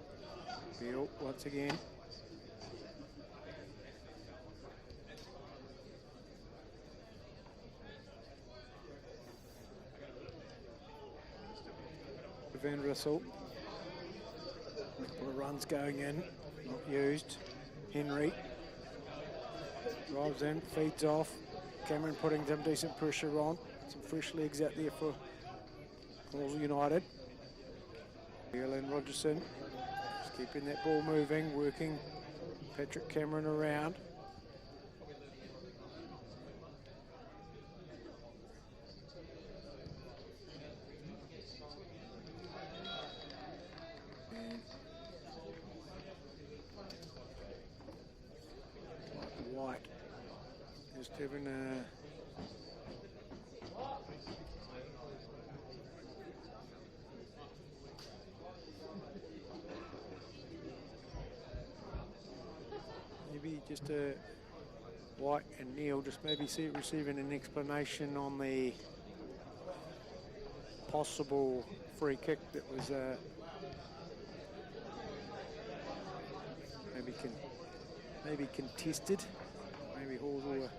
Beale once again. Van Rissel. A couple of runs going in, not used. Henry. Drives in, feeds off. Cameron putting some decent pressure on. Some fresh legs out there for Halswell United. Beale and Rogerson just keeping that ball moving, working Patrick Cameron around. White just having a maybe just a White and Neil just maybe receiving an explanation on the possible free kick that was maybe contested. Maybe Halswell were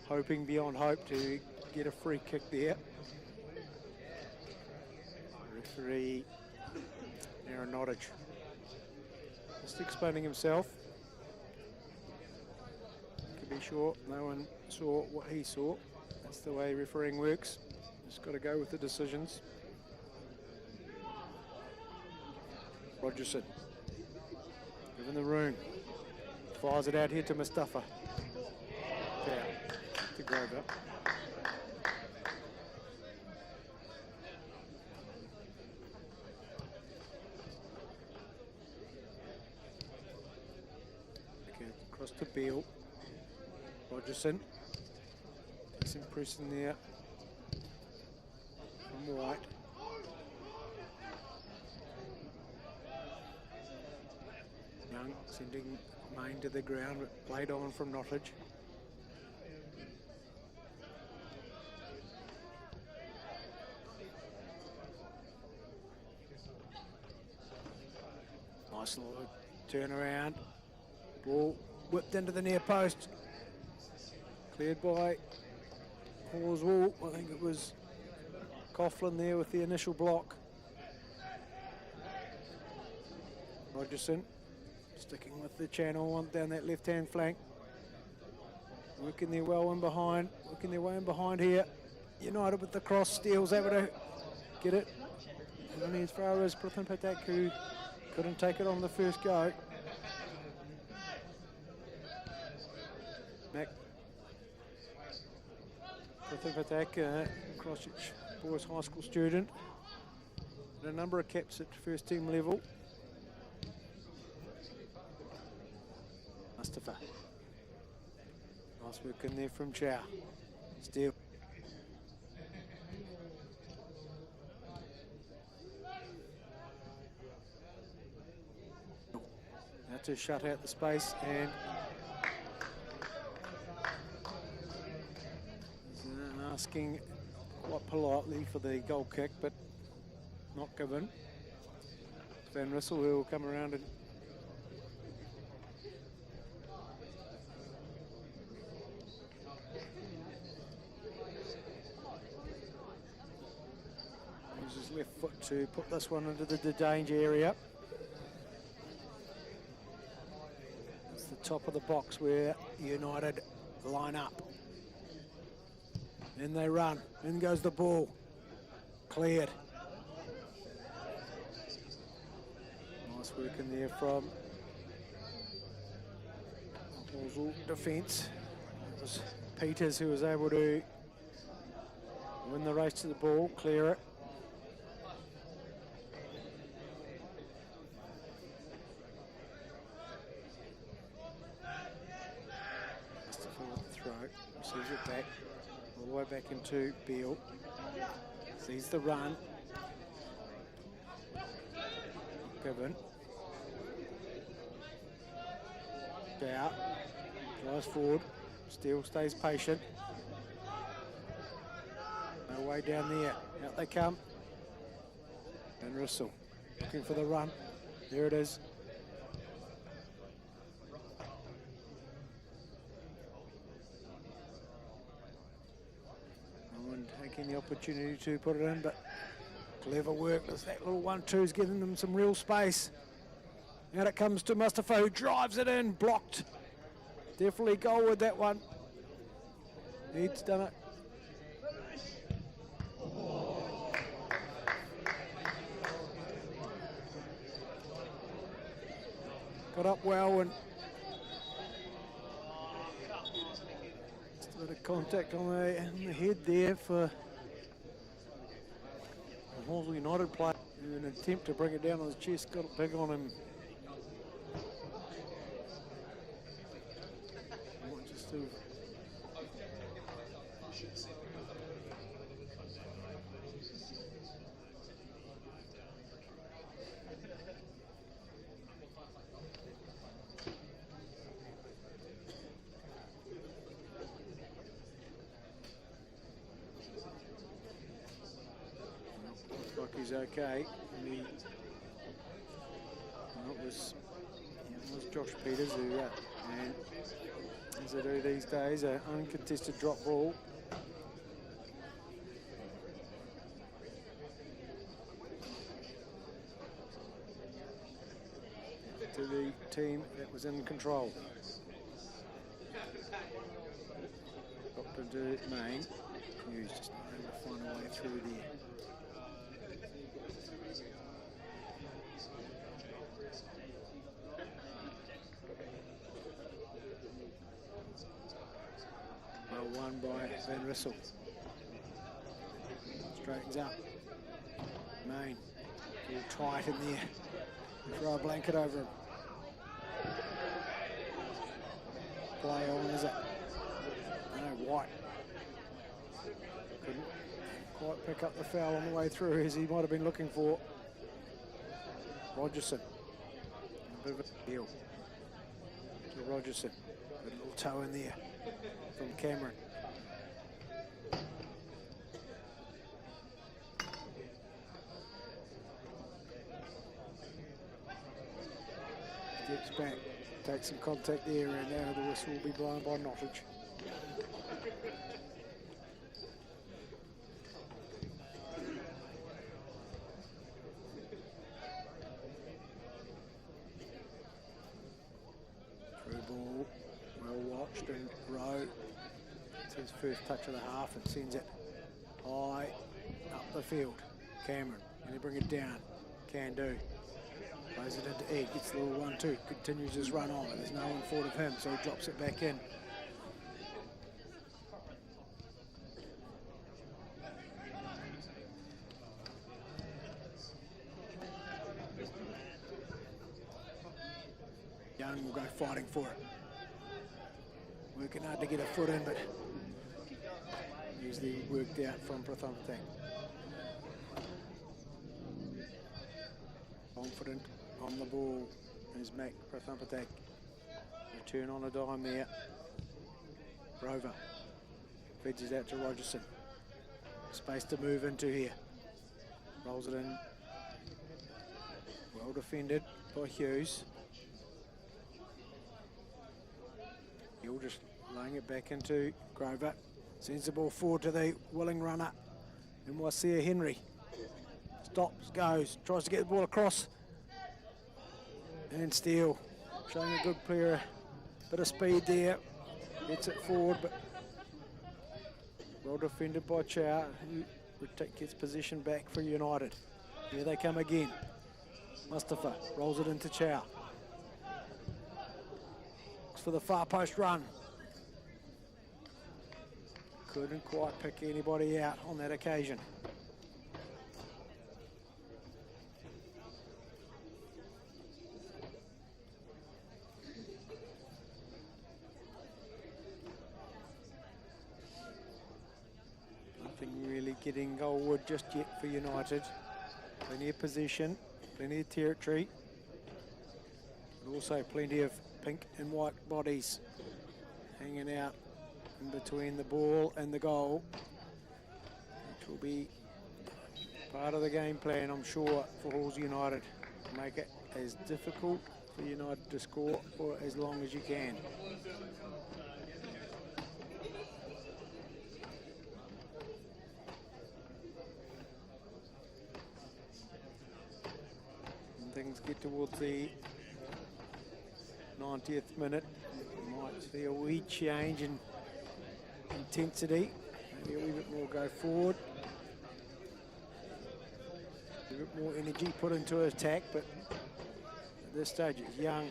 hoping beyond hope to get a free kick there. Referee Aaron Nottage just explaining himself. To be sure, no one saw what he saw. That's the way refereeing works. Just got to go with the decisions. Rogerson, given the room, fires it out here to Mustafa. Yeah, to Grover. Okay, across to Beale. Rogerson. Some pressing there from White. Young sending Main to the ground, but played on from Nottage. Nice little turnaround. Ball whipped into the near post. Cleared by Halswell. I think it was Coughlin there with the initial block. Rogerson sticking with the channel on down that left-hand flank. Working their way in behind here. United with the cross, Steele's able to get it. And only as far as Prithan Patak, who couldn't take it on the first go. Mac Prithan Patak, Christchurch Boys High School student. A number of caps at first team level. Mustafa. Nice work in there from Chow. Steele. Now to shut out the space, and he's asking quite politely for the goal kick, but not given. Van Rissel will come around and use his left foot to put this one into the danger area. It's the top of the box where United line up. In they run, in goes the ball. Cleared. Nice work in there from Halswell defence. It was Peters who was able to win the race to the ball, clear it. Mustafa with the throw, receives it back, all the way back into Beale. Sees the run. Given. Out. Drives forward. Steele stays patient. No way down there. Out they come. And Russell looking for the run. There it is. No one taking the opportunity to put it in, but clever work. There's that little 1-2's giving them some real space. Out it comes to Mustafa, who drives it in, blocked. Definitely goal with that one. He's done it. Got up well and just a bit of contact on the head there for the Halswell United player. In an attempt to bring it down on his chest, got it big on him. okay. It was Josh Peters who, and as they do these days, an uncontested drop ball. To the team that was in control. Got to do Main. Hughes just not able to find a way through there. Well won by Van Rissel. Straightens up. Main. All tight in there. Throw a blanket over him. Play on, is it? No, White. Couldn't quite pick up the foul on the way through as he might have been looking for. Rogerson. A bit of a heel to Rogerson. A little toe in there from Cameron. Steps back, takes some contact there, and now the whistle will be blown by Nottage. Through ball, well watched, and Rowe. It's his first touch of the half and sends it high up the field. Cameron, can he bring it down? Can do. Plays it into Egg, gets the little 1-2, continues his run on, but there's no one forward of him, so he drops it back in. Young will go fighting for it. Working hard to get a foot in, but usually worked out from Prathampatek. Confident on the ball is Mac Prathampatek. Return on a dime there. Rover feeds it out to Rogerson. Space to move into here. Rolls it in. Well defended by Hughes. He'll just laying it back into Grover. Sends the ball forward to the willing runner in Wasia Henry. Stops, goes, tries to get the ball across. And Steele showing a good player, bit of speed there. Gets it forward, but well defended by Chow, who gets possession back for United. Here they come again. Mustafa rolls it into Chow. Looks for the far post run. Couldn't quite pick anybody out on that occasion. Getting goalward just yet for United. Plenty of position, plenty of territory, but also plenty of pink and white bodies hanging out in between the ball and the goal, which will be part of the game plan, I'm sure, for Halls United. Make it as difficult for United to score for as long as you can. Things get towards the 90th minute, you might see a wee change in intensity, maybe a wee bit more go forward, a bit more energy put into attack, but at this stage it's Young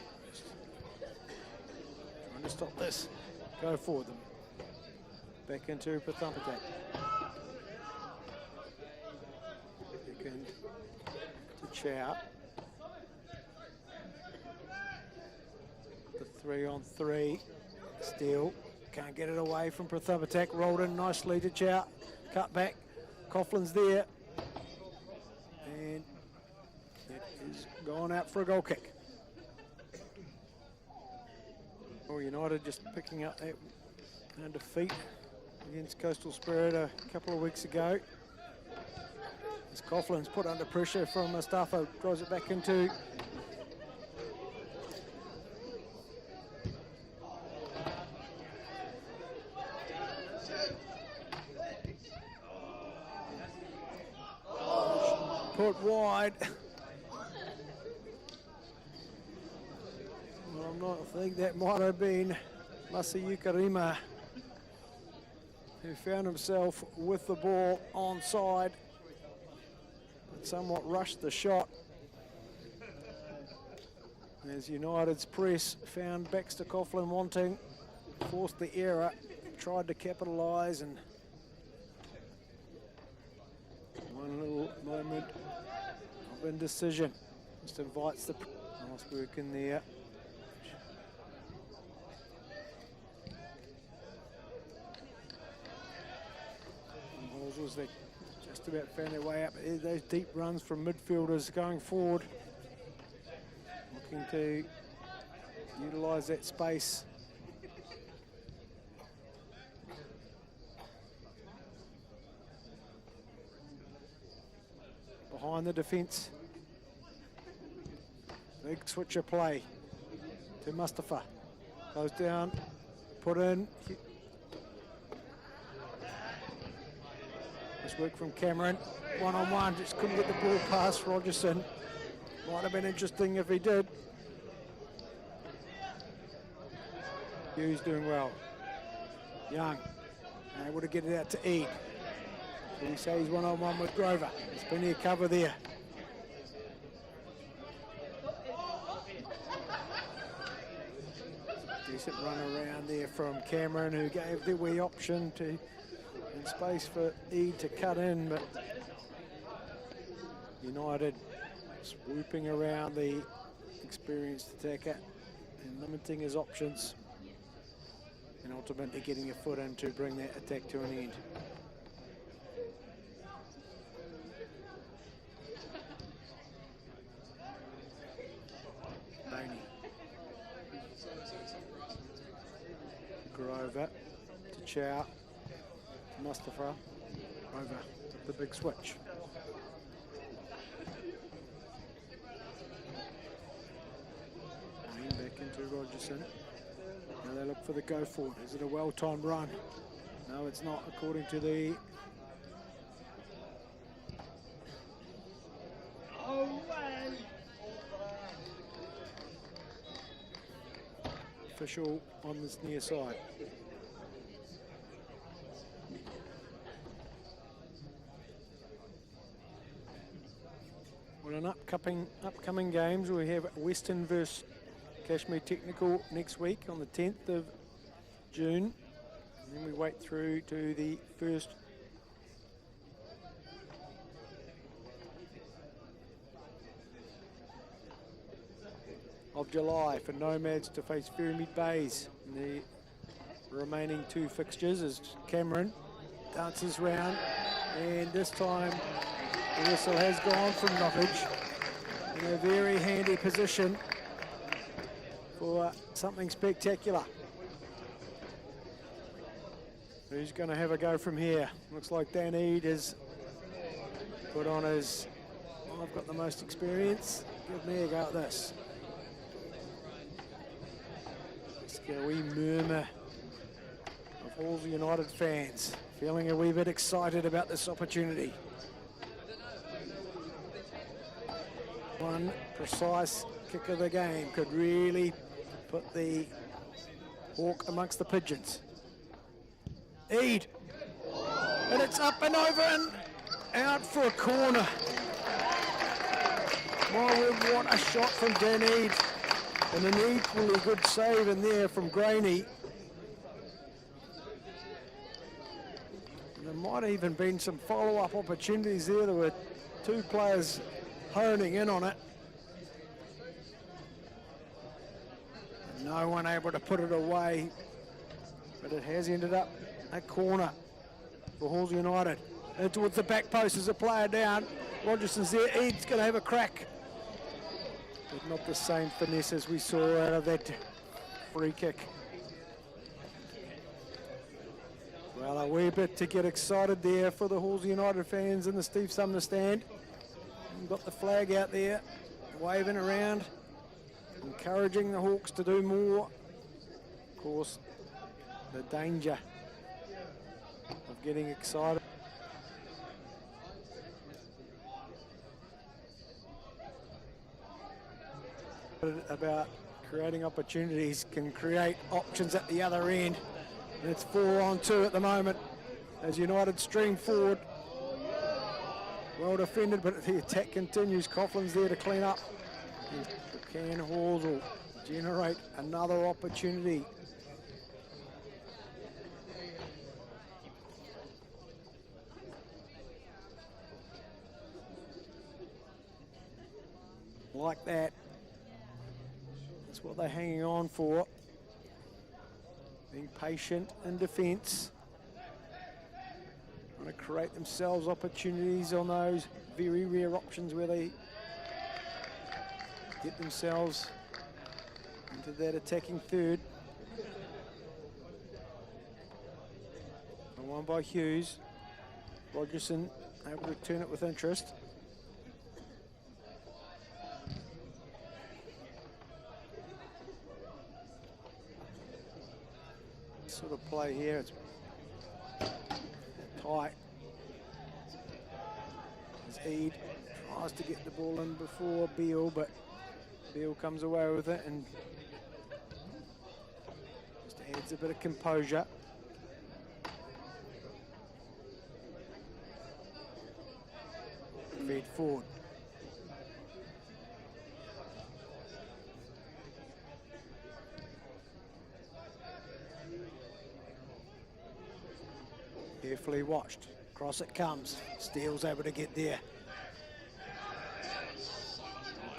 trying to stop this, go forward them, back into Prathampatek. Second to Chow. 3-on-3, Steele can't get it away from Prathampatek, rolled in nicely to Chow, cut back, Coughlin's there, and it is gone out for a goal kick. Well, United just picking up that defeat against Coastal Spirit a couple of weeks ago. As Coughlin's put under pressure from Mustafa, drives it back into put wide. Well, I think that might have been Masayuka Rima, who found himself with the ball onside, but somewhat rushed the shot. As United's press found Baxter Coughlin wanting, forced the error, tried to capitalise, and one little moment of indecision just invites the nice work in there. They just about found their way up. Those deep runs from midfielders going forward, looking to utilise that space. Behind the defence. Big switcher play to Mustafa. Goes down, put in. Nice work from Cameron. One-on-one, just couldn't get the ball past Rogerson. Might have been interesting if he did. Hughes doing well. Young, able to get it out to Eade. So we say he's one-on-one with Grover. There's plenty of cover there. Decent run around there from Cameron, who gave the wee option to in space for Eade to cut in, but United swooping around the experienced attacker and limiting his options, and ultimately getting a foot in to bring that attack to an end. Bainey. Grover to Chow. Mustafa over the big switch. Back into Rogerson. Now they look for the go forward. Is it a well-timed run? No, it's not, according to the official on this near side. Well, in upcoming games, we have Western versus Kashmir Technical next week on the 10th of June. And then we wait through to the 1st of July for Nomads to face Fairmead Bays in the remaining two fixtures, as Cameron dances round, and this time the whistle has gone from Nottage in a very handy position for something spectacular. Who's going to have a go from here? Looks like Dan Eade has put on his, I've got the most experience, give me a go at this. Just get a wee murmur of all the United fans feeling a wee bit excited about this opportunity. One precise kick of the game could really put the hawk amongst the pigeons. Eade, and it's up and over and out for a corner. My word, what a shot from Dan Eade, and an equally good save in there from Graney. And there might have even been some follow-up opportunities there. There were two players honing in on it. And no one able to put it away, but it has ended up a corner for Halls United. And towards the back post as a player down. Rogerson's there, Eade's going to have a crack. But not the same finesse as we saw out of that free kick. Well, a wee bit to get excited there for the Halswell United fans in the Steve Sumner stand. We've got the flag out there, waving around, encouraging the Hawks to do more. Of course, the danger of getting excited about creating opportunities can create options at the other end. And it's 4-on-2 at the moment as United stream forward. Well defended, but the attack continues. Coughlin's there to clean up. Can Halswell generate another opportunity? Like that. That's what they're hanging on for. Being patient in defence. Trying to create themselves opportunities on those very rare options where they get themselves into that attacking third. And one by Hughes. Rogerson able to turn it with interest. Sort of play here, it's tight. As Eade tries to get the ball in before Beale, but Beale comes away with it and just adds a bit of composure. Feed forward. Carefully watched. Across it comes. Steele's able to get there.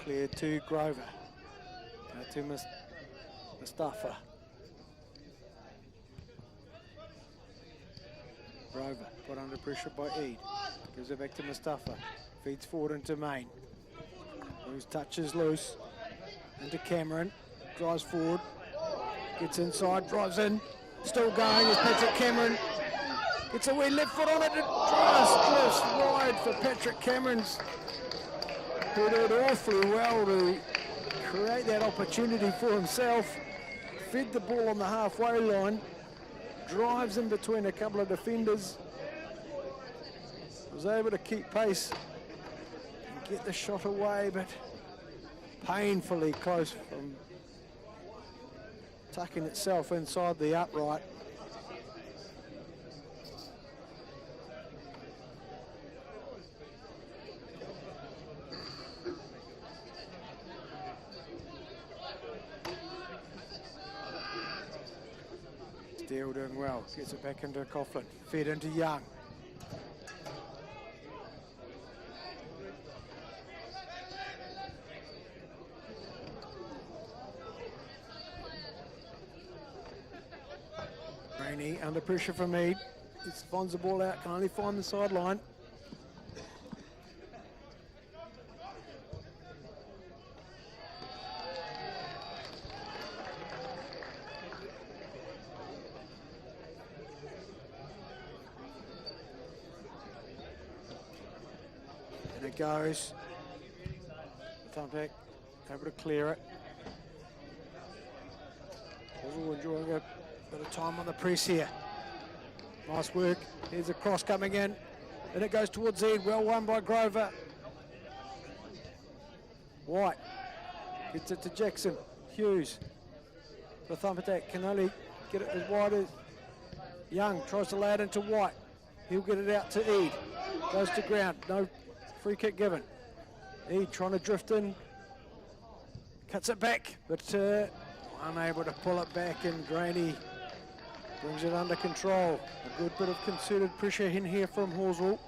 Clear to Grover. To Mustafa. Grover put under pressure by Eade. Gives it back to Mustafa. Feeds forward into Main. Whose touch is loose. Into Cameron. Drives forward. Gets inside. Drives in. Still going is Patrick Cameron. It's a wee left foot on it. It just wide for Patrick Cameron's. Who did awfully well to create that opportunity for himself. Fed the ball on the halfway line. Drives in between a couple of defenders. Was able to keep pace and get the shot away, but painfully close from tucking itself inside the upright. Steele doing well, gets it back into Coughlin, fed into Young. Rainey under pressure from Eade. He finds the ball out, can only find the sideline. And it goes. Thumpback able to clear it. Also enjoying a bit of time on the press here. Nice work. Here's a cross coming in. And it goes towards Eade. Well won by Grover. White gets it to Jackson. Hughes. The thump attack can only get it as wide as Young. Tries to lay it into White. He'll get it out to Eade. Goes to ground. No free kick given. Eade trying to drift in. Cuts it back, but unable to pull it back, and Graney brings it under control. A good bit of concerted pressure in here from Halswell.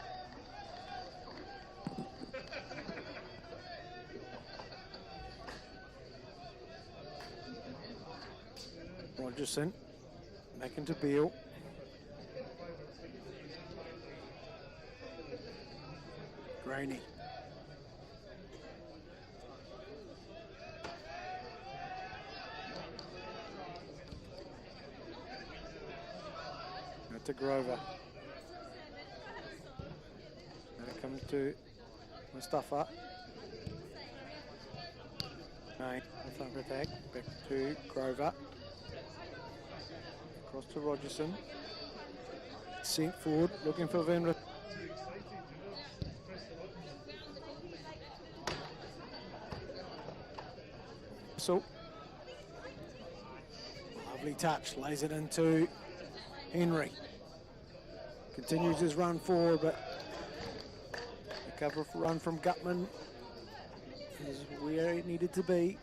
Rogerson back into Beale. Graney. to Grover. Now it comes to Mustafa. Main, front attack, back to Grover. Across to Rogerson. Sent forward, looking for Van Rissel. Lovely touch, lays it into Henry. Continues his run forward, but the cover run from Gutman is where it needed to be.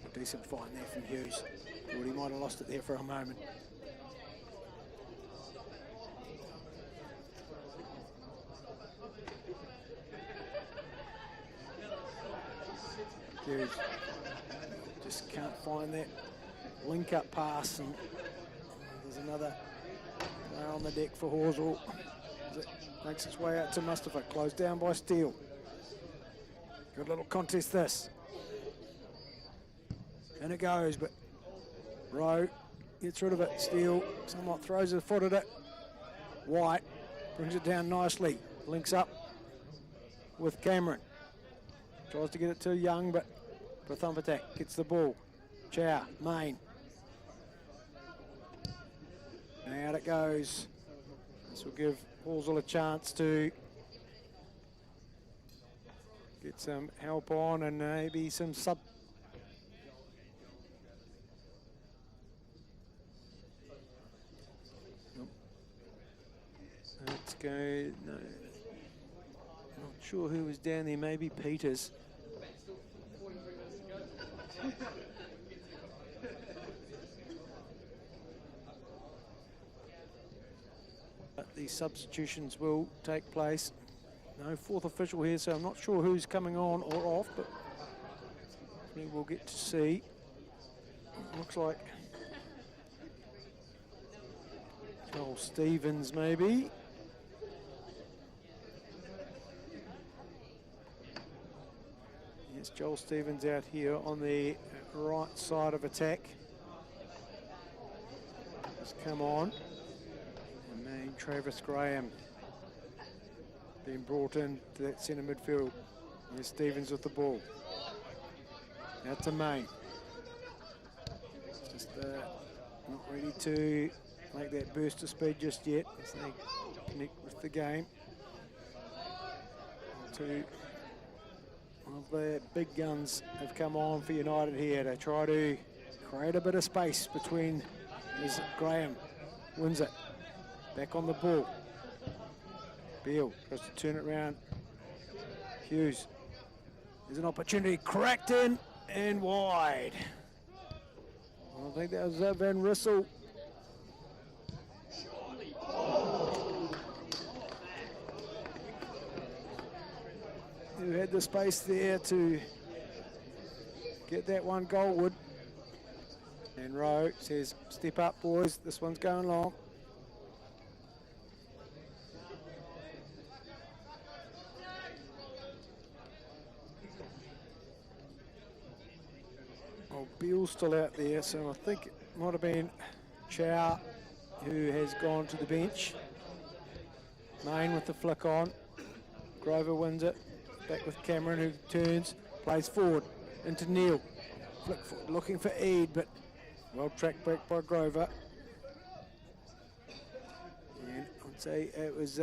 A decent find there from Hughes. Thought he might have lost it there for a moment. Hughes just can't find that link-up pass, and there's another player on the deck for Halswell as it makes its way out to Mustafa, closed down by Steele. Good little contest this. And it goes, but Rowe gets rid of it. Steele somewhat throws a foot at it. White brings it down nicely, links up with Cameron. Tries to get it to Young, but for a thump attack, gets the ball. Chow, Main. And out it goes. This will give Halswell a chance to get some help on and maybe some sub. Let's go. No, not sure who was down there. Maybe Peters. But the substitutions will take place. No fourth official here, so I'm not sure who's coming on or off, but we will get to see. Looks like Joel Stevens, maybe. Yes, Joel Stevens out here on the right side of attack. Has come on. And Main Travis Graham being brought in to that centre midfield. Here's Stevens with the ball. Out to Main. Just not ready to make that burst of speed just yet as they connect with the game. To one of the big guns have come on for United here to try to create a bit of space between as Graham wins it. Back on the ball. Beale tries to turn it around. Hughes. There's an opportunity, cracked in and wide. I think that was Van Rissel. Who had the space there to get that one goalward. And Rowe says, step up boys, this one's going long. Oh, Beale's still out there, so I think it might have been Chow who has gone to the bench. Main with the flick on. Grover wins it. Back with Cameron, who turns, plays forward into Neil. Flick forward, looking for Eade, but well tracked back by Grover. And I'd say it was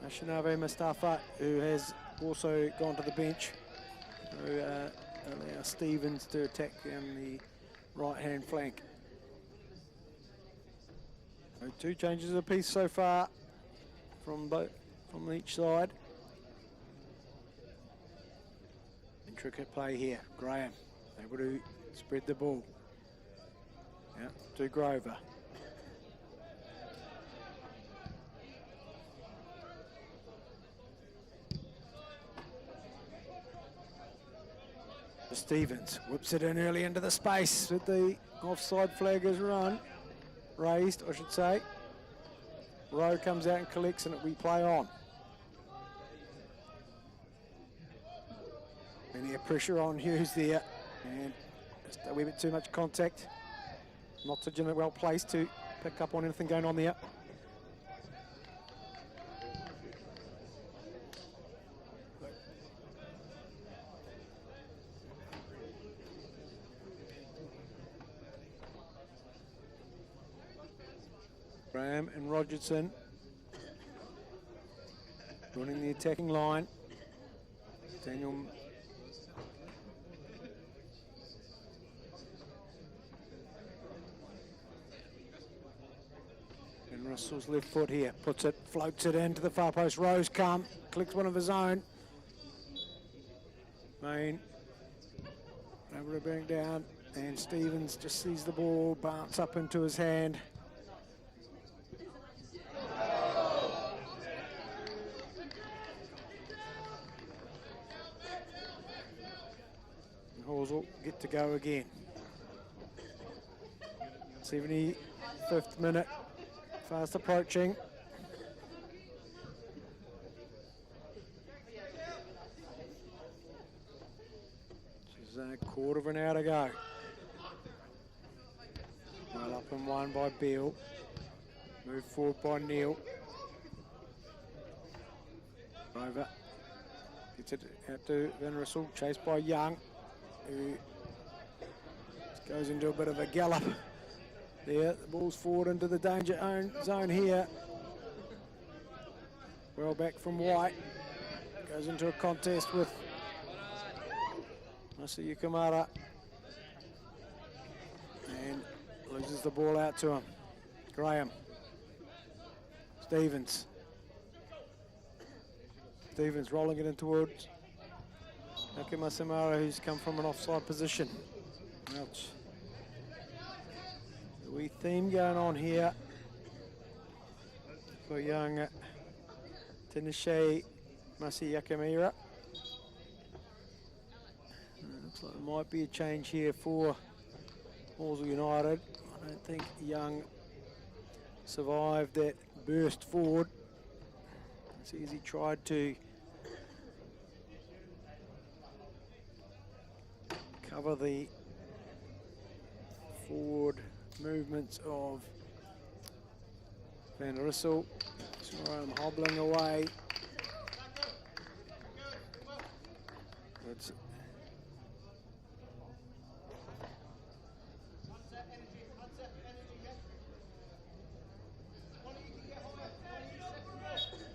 Ashinave Mustafa, who has also gone to the bench, who allow Stevens to attack on the right-hand flank. So 2 changes apiece so far from each side. Intricate play here. Graham able to spread the ball. Yeah, to Grover. Stevens whips it in early into the space with the offside flag is raised, I should say. Rowe comes out and collects, and we play on. Plenty of pressure on Hughes there, and Just a wee bit too much contact. Not Tajima well placed to pick up on anything going on there. Graham and Rogerson running the attacking line. Daniel and Russell's left foot here, puts it, floats it into the far post. Rose come, clicks one of his own. Main over to bring down, and Stevens just sees the ball bounce up into his hand. Halswell get to go again. 75th minute, fast approaching. Just a quarter of an hour to go. Well up and one by Beale. Move forward by Neal. Over. Gets it out to Van Rissel, chased by Young, who goes into a bit of a gallop there. The ball's forward into the danger zone here. Well back from White. Goes into a contest with Masa Yukamara and loses the ball out to him. Graham. Stevens rolling it in towards Nakima Samara, who's come from an offside position. Ouch. A wee theme going on here for young Tinashe Masi Yakamira. Looks like there might be a change here for Halswell United. I don't think Young survived that burst forward. It's easy tried to cover the forward movements of Van Rissel. Saw him hobbling away. That's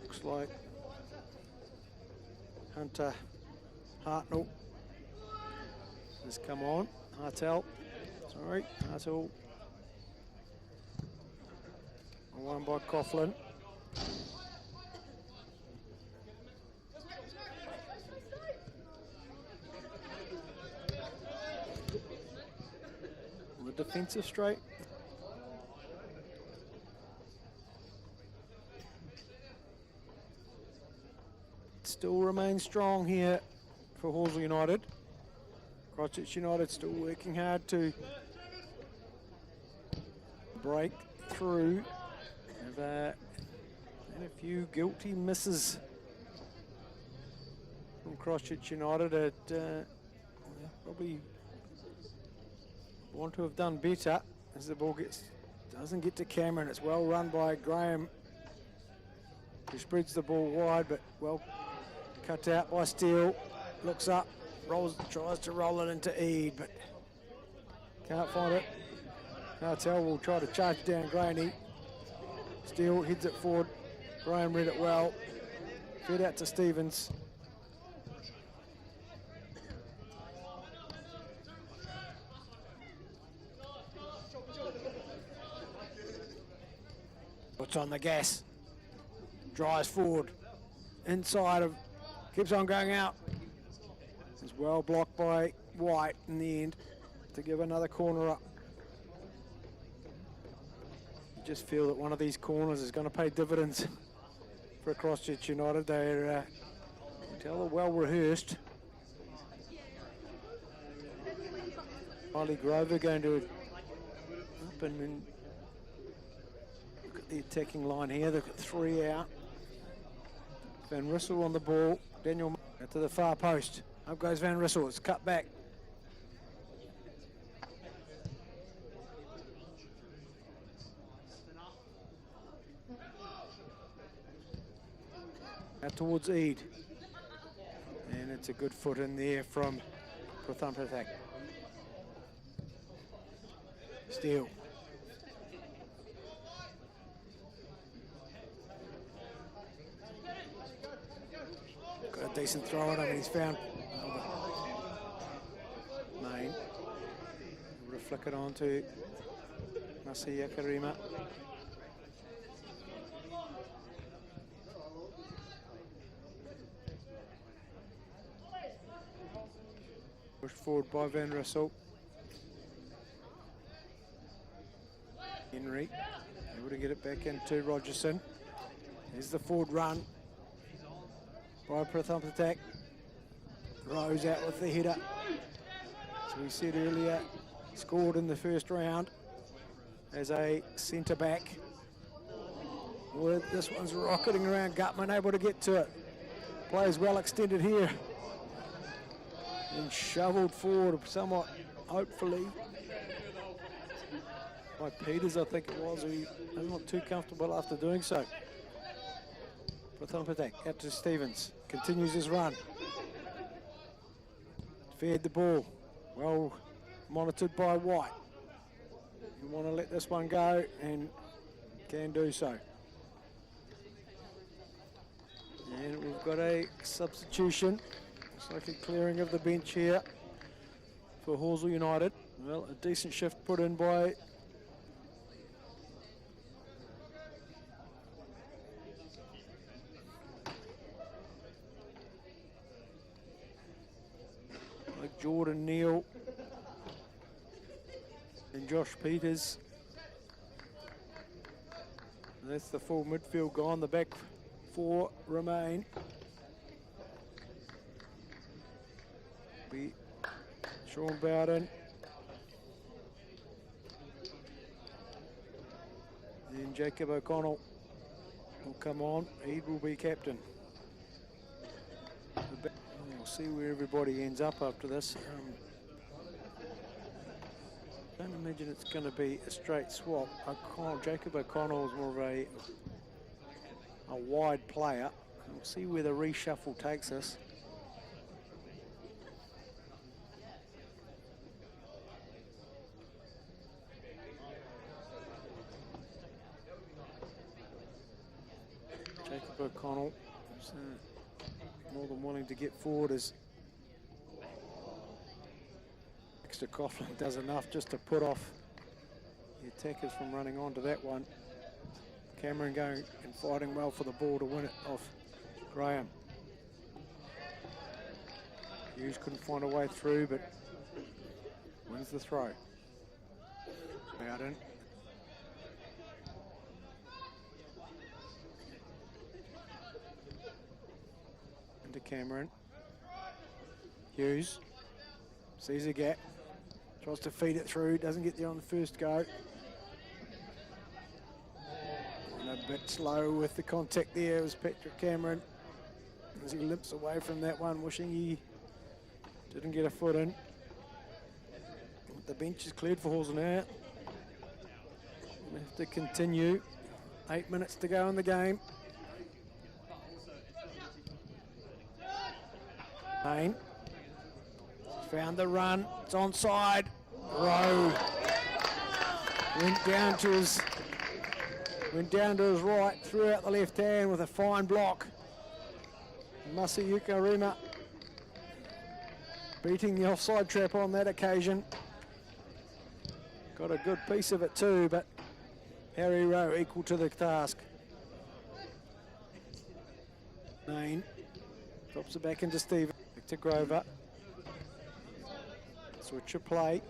looks like Hunter Hartnell has come on. Hartell. One by Coughlin. The defensive straight. Still remains strong here for Halswell United. Christchurch United still working hard to break through. And a few guilty misses from Christchurch United at probably want to have done better as the ball doesn't get to Cameron. It's well run by Graham, who spreads the ball wide, but well cut out by Steele. Looks up, tries to roll it into Eade, but can't find it. Cartel will try to charge down Graney. Steele heads it forward. Graham read it well. Fed out to Stevens. Puts on the gas. Drives forward. Inside of, keeps on going out. It's well blocked by White in the end to give another corner up. You just feel that one of these corners is going to pay dividends for Christchurch United. They're well rehearsed. Riley Grover going to up and look at the attacking line here. They've got three out. Van Rissel on the ball. Daniel to the far post. Up goes Van Rissel. It's cut back. towards Eid. And it's a good foot in there from Prathampatak. Steele. Got a decent throw on him, and he's found Main. Able to flick it on to Masaya Karima. Pushed forward by Van Rissel. Henry able to get it back into Rogerson. There's the forward run by Prathampatak. Rose out with the header. So we said earlier, scored in the first round as a centre back. Well, this one's rocketing around. Gutman able to get to it. Plays well extended here. And shoveled forward somewhat, hopefully, by Peters, I think it was. He was not too comfortable after doing so. Prathampatak out to Stevens. Continues his run. Fed the ball. Well monitored by White. You want to let this one go and can do so. And we've got a substitution. Looks like a clearing of the bench here for Halswell United. Well, a decent shift put in by Jordan Neal and Josh Peters. And that's the full midfield gone. The back four remain. Be Sean Bowden. Then Jacob O'Connell will come on. He will be captain. We'll see where everybody ends up after this. Don't imagine it's going to be a straight swap. Jacob O'Connell is more of a wide player. We'll see where the reshuffle takes us. Jacob O'Connell is more than willing to get forward as Dexter Coughlin does enough just to put off the attackers from running onto that one. Cameron going and fighting well for the ball to win it off Graham. Hughes couldn't find a way through, but wins the throw. Bowden. Into Cameron. Hughes sees a gap. Tries to feed it through, doesn't get there on the first go. And a bit slow with the contact there was Patrick Cameron as he limps away from that one, wishing he didn't get a foot in. The bench is cleared for Halswell now. We have to continue. 8 minutes to go in the game. Payne found the run. It's onside. Rowe went down to his right, threw out the left hand with a fine block. Masayuka Rima beating the offside trap on that occasion. Got a good piece of it too, but Harry Rowe equal to the task. Main drops it back into Stephen. Back to Grover. Switch of play.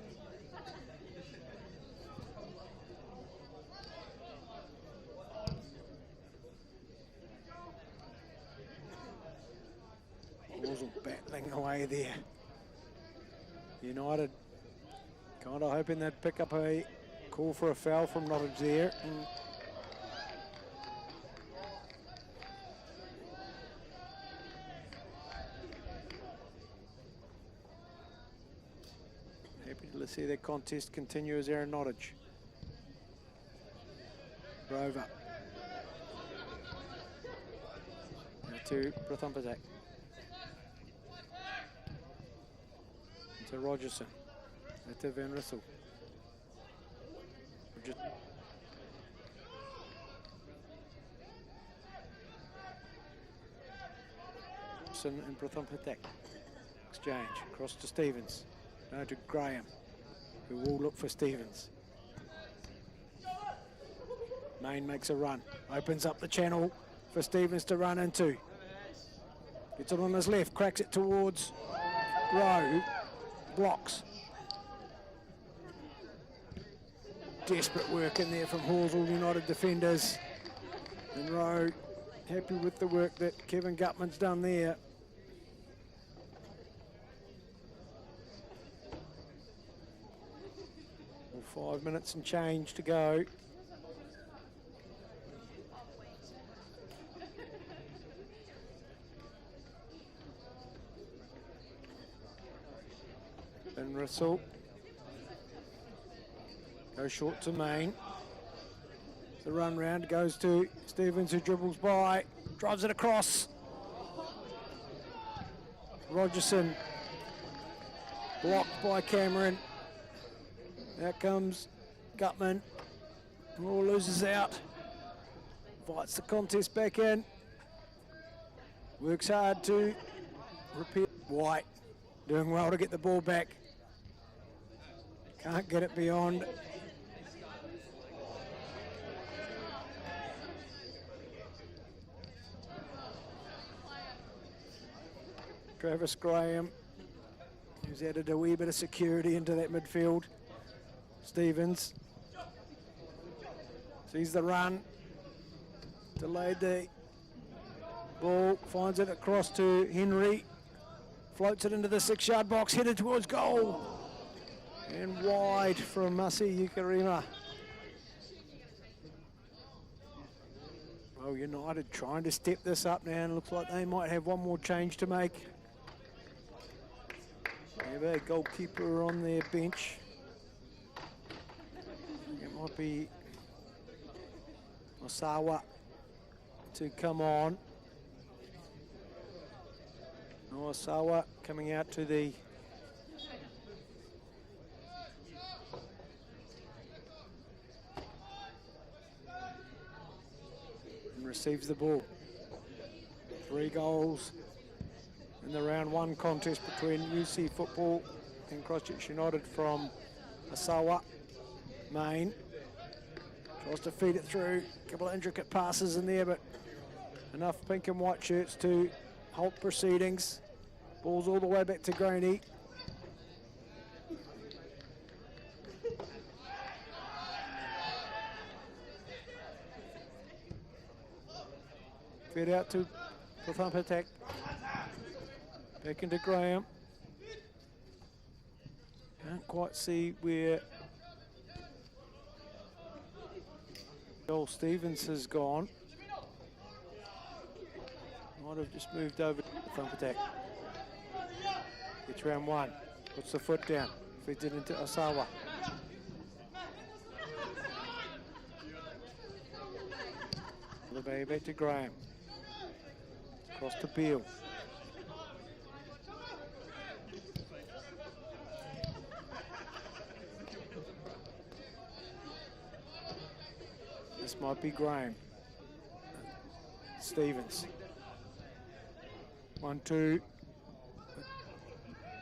Halswell battling away there. United kind of hoping they'd pick up a call for a foul from Nottage there. Happy to see that contest continue as Aaron Nottage. Rover. to Prathampatak. To Rogerson. To Van Rissel. And Prathampatak. Exchange. Across to Stevens. Now to Graham, who will look for Stevens. Main makes a run. Opens up the channel for Stevens to run into. Gets it on his left. Cracks it towards Rowe. Blocks. Desperate work in there from Halswell United defenders. And Rowe happy with the work that Kevin Gutman's done there. Well, 5 minutes and change to go. And Russell goes short to Main. The run round goes to Stevens, who dribbles by, drives it across. Rogerson blocked by Cameron. Out comes Gutman. Raw loses out. Fights the contest back in. Works hard to repair. White doing well to get the ball back. Can't get it beyond. Travis Graham, who's added a wee bit of security into that midfield. Stevens sees the run, delayed the ball, finds it across to Henry, floats it into the 6-yard box, headed towards goal, and wide from Masi Yukarima. Well, United trying to step this up now, and looks like they might have one more change to make. They have a goalkeeper on their bench. It might be Osawa to come on. Osawa coming out to the and receives the ball. 3 goals in the round 1 contest between UC Football and Christchurch United from Osawa. Main tries to feed it through. A couple of intricate passes in there, but enough pink and white shirts to halt proceedings. Ball's all the way back to Graney. Fed out to Prathampatak. Back into Graham. Can't quite see where Joel Stevens has gone. Might have just moved over to Prathampatak. It's round 1. Puts the foot down. Feeds it into Osawa. The bay back to Graham. Across to Beale. This might be Graham. Stevens. 1-2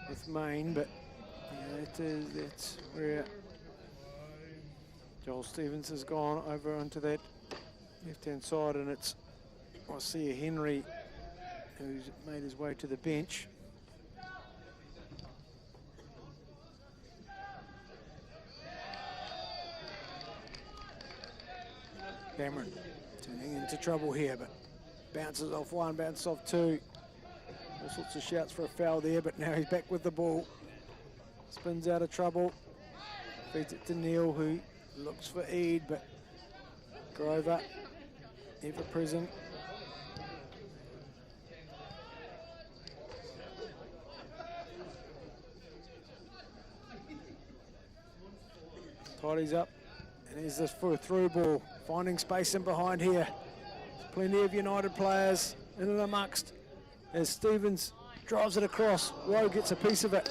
with Main, but yeah, that's where Joel Stevens has gone over onto that left-hand side, and it's Isaiah Henry who's made his way to the bench. Cameron turning into trouble here, but bounces off 1, bounces off 2. All sorts of shouts for a foul there, but now he's back with the ball. Spins out of trouble. Feeds it to Neil, who looks for Eade, but Grover ever present. Tidies up, and here's this for a through ball. Finding space in behind here. Plenty of United players in and amongst as Stevens drives it across. Rowe gets a piece of it,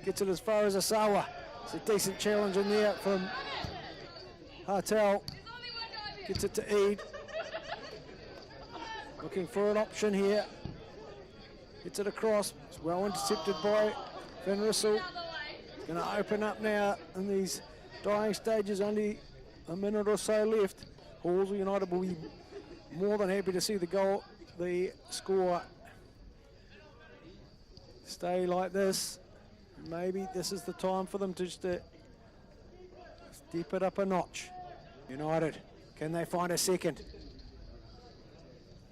gets it as far as Asawa. It's a decent challenge in there from Hartel. Gets it to Eade. Looking for an option here. Gets it across. It's well intercepted by Van Rissel. Going to open up now in these dying stages, only a minute or so left. Halswell United will be more than happy to see the score stay like this. Maybe this is the time for them to just step it up a notch. United, can they find a second?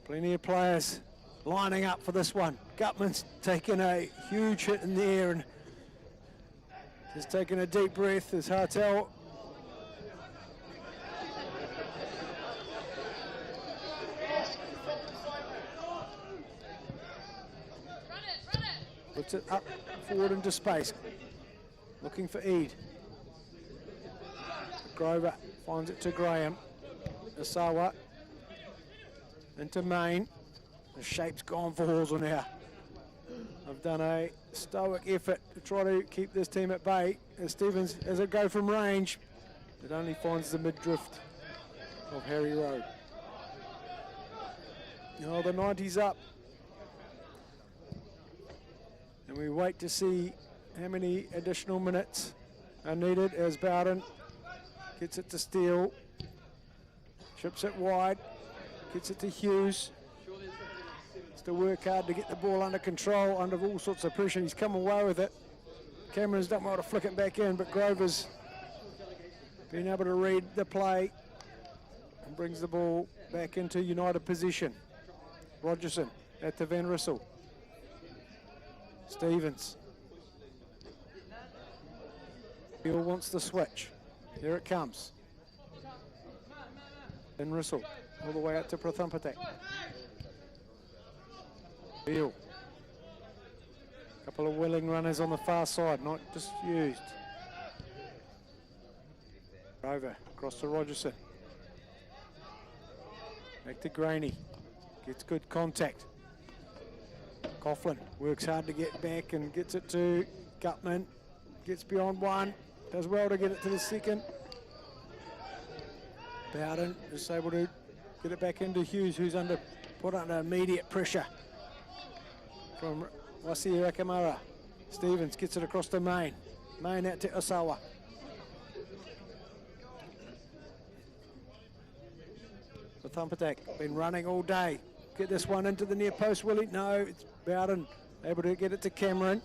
Plenty of players lining up for this one. Gutman's taken a huge hit in the air and just taking a deep breath as Hartel puts it up forward into space, looking for Eade. Grover finds it to Graham. Asawa into Main. The shape's gone for Halswell now. I've done a stoic effort to try to keep this team at bay. As Stevens, as it go from range, it only finds the mid-drift of Harry Rowe. Now the 90's up. And we wait to see how many additional minutes are needed as Bowden gets it to Steele. Chips it wide, gets it to Hughes. To work hard to get the ball under control, under all sorts of pressure. He's come away with it. Cameron's done well to flick it back in, but Grover's been able to read the play and brings the ball back into United position. Rogerson at the Van Rissel. Stevens. Bill wants the switch. Here it comes. Van Rissel all the way out to Prathampatek. Beal. Couple of willing runners on the far side, not just used. Rover across to Rogerson. Back to Graney. Gets good contact. Coughlin works hard to get back and gets it to Gutman. Gets beyond one. Does well to get it to the second. Bowden is able to get it back into Hughes, who's put under immediate pressure from Wasi Rakamara. Stevens gets it across to Main. Main out to Asawa. The Thumpatak been running all day. Get this one into the near post, will he? No, it's Bowden able to get it to Cameron.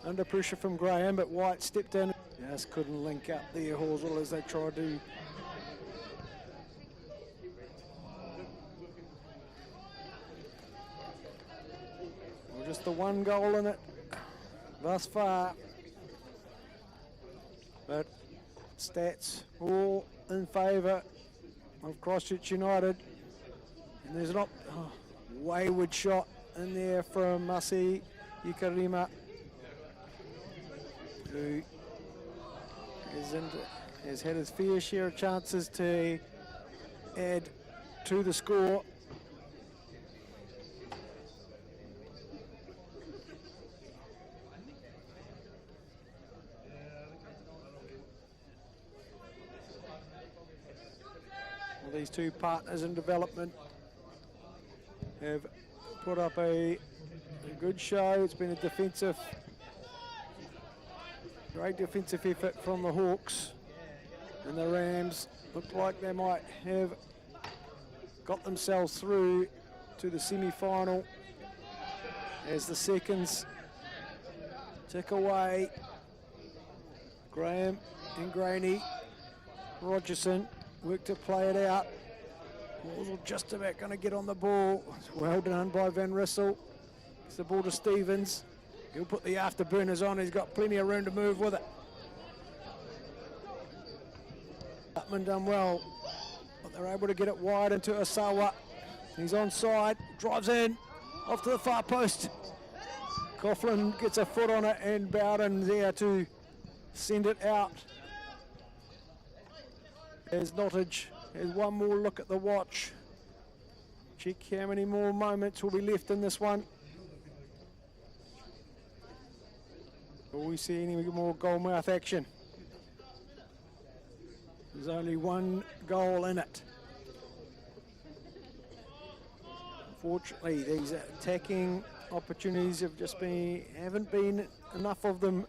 Under pressure from Graham, but White stepped in. Just couldn't link up there, Halswell, as they tried to. Just the one goal in it thus far, but stats all in favour of Christchurch United, and there's not wayward shot in there from Masi Ikarima, who has had his fair share of chances to add to the score. These two partners in development have put up a good show. It's been a great defensive effort from the Hawks, and the Rams look like they might have got themselves through to the semi-final as the seconds tick away. Graham and Graney, Rogerson work to play it out. Halswell just about going to get on the ball. It's well done by Van Rissel. It's the ball to Stevens. He'll put the afterburners on. He's got plenty of room to move with it. Gutman done well, but they're able to get it wide into Asawa. He's onside, drives in, off to the far post. Coughlin gets a foot on it, and Bowden there to send it out. As Nottage has one more look at the watch. Check how many more moments will be left in this one. Will we see any more goalmouth action? There's only one goal in it. Unfortunately, these attacking opportunities haven't been enough of them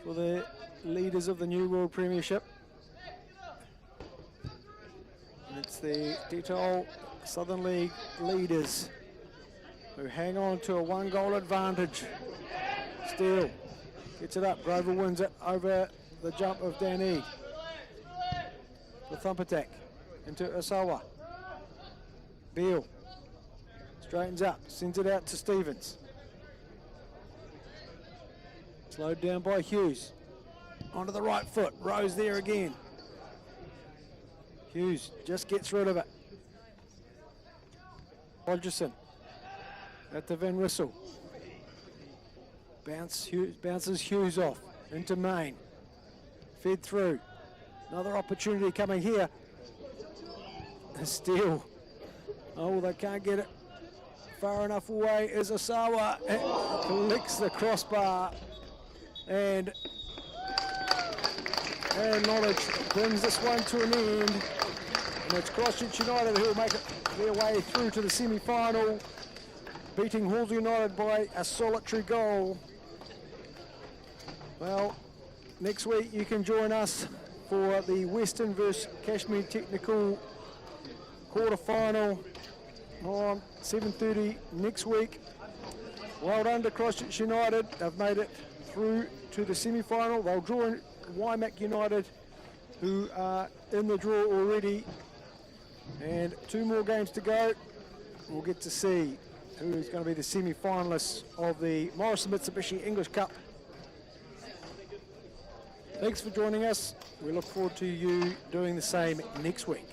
for the leaders of the New World Premiership. And it's the Detol Southern League leaders who hang on to a 1-goal advantage. Steele gets it up. Grover wins it over the jump of Danny. The thump attack into Osawa. Beale straightens up, sends it out to Stevens. Slowed down by Hughes. Onto the right foot. Rose there again. Hughes just gets rid of it. Hodgson at the Van Wissel. Bounces Hughes off into Main. Fed through. Another opportunity coming here. Steele. Oh, they can't get it far enough away. Is Osawa. It collects the crossbar. And Aaron Knowledge brings this one to an end. And it's Christchurch United who will make their way through to the semi-final, beating Halswell United by a solitary goal. Well, next week you can join us for the Western versus Kashmir Technical quarter-final on 7:30 next week. Well done to Christchurch United. They've made it through to the semi-final. They'll draw in Waimak United, who are in the draw already. And 2 more games to go. We'll get to see who is going to be the semi-finalists of the Morrison Mitsubishi English Cup. Thanks for joining us. We look forward to you doing the same next week.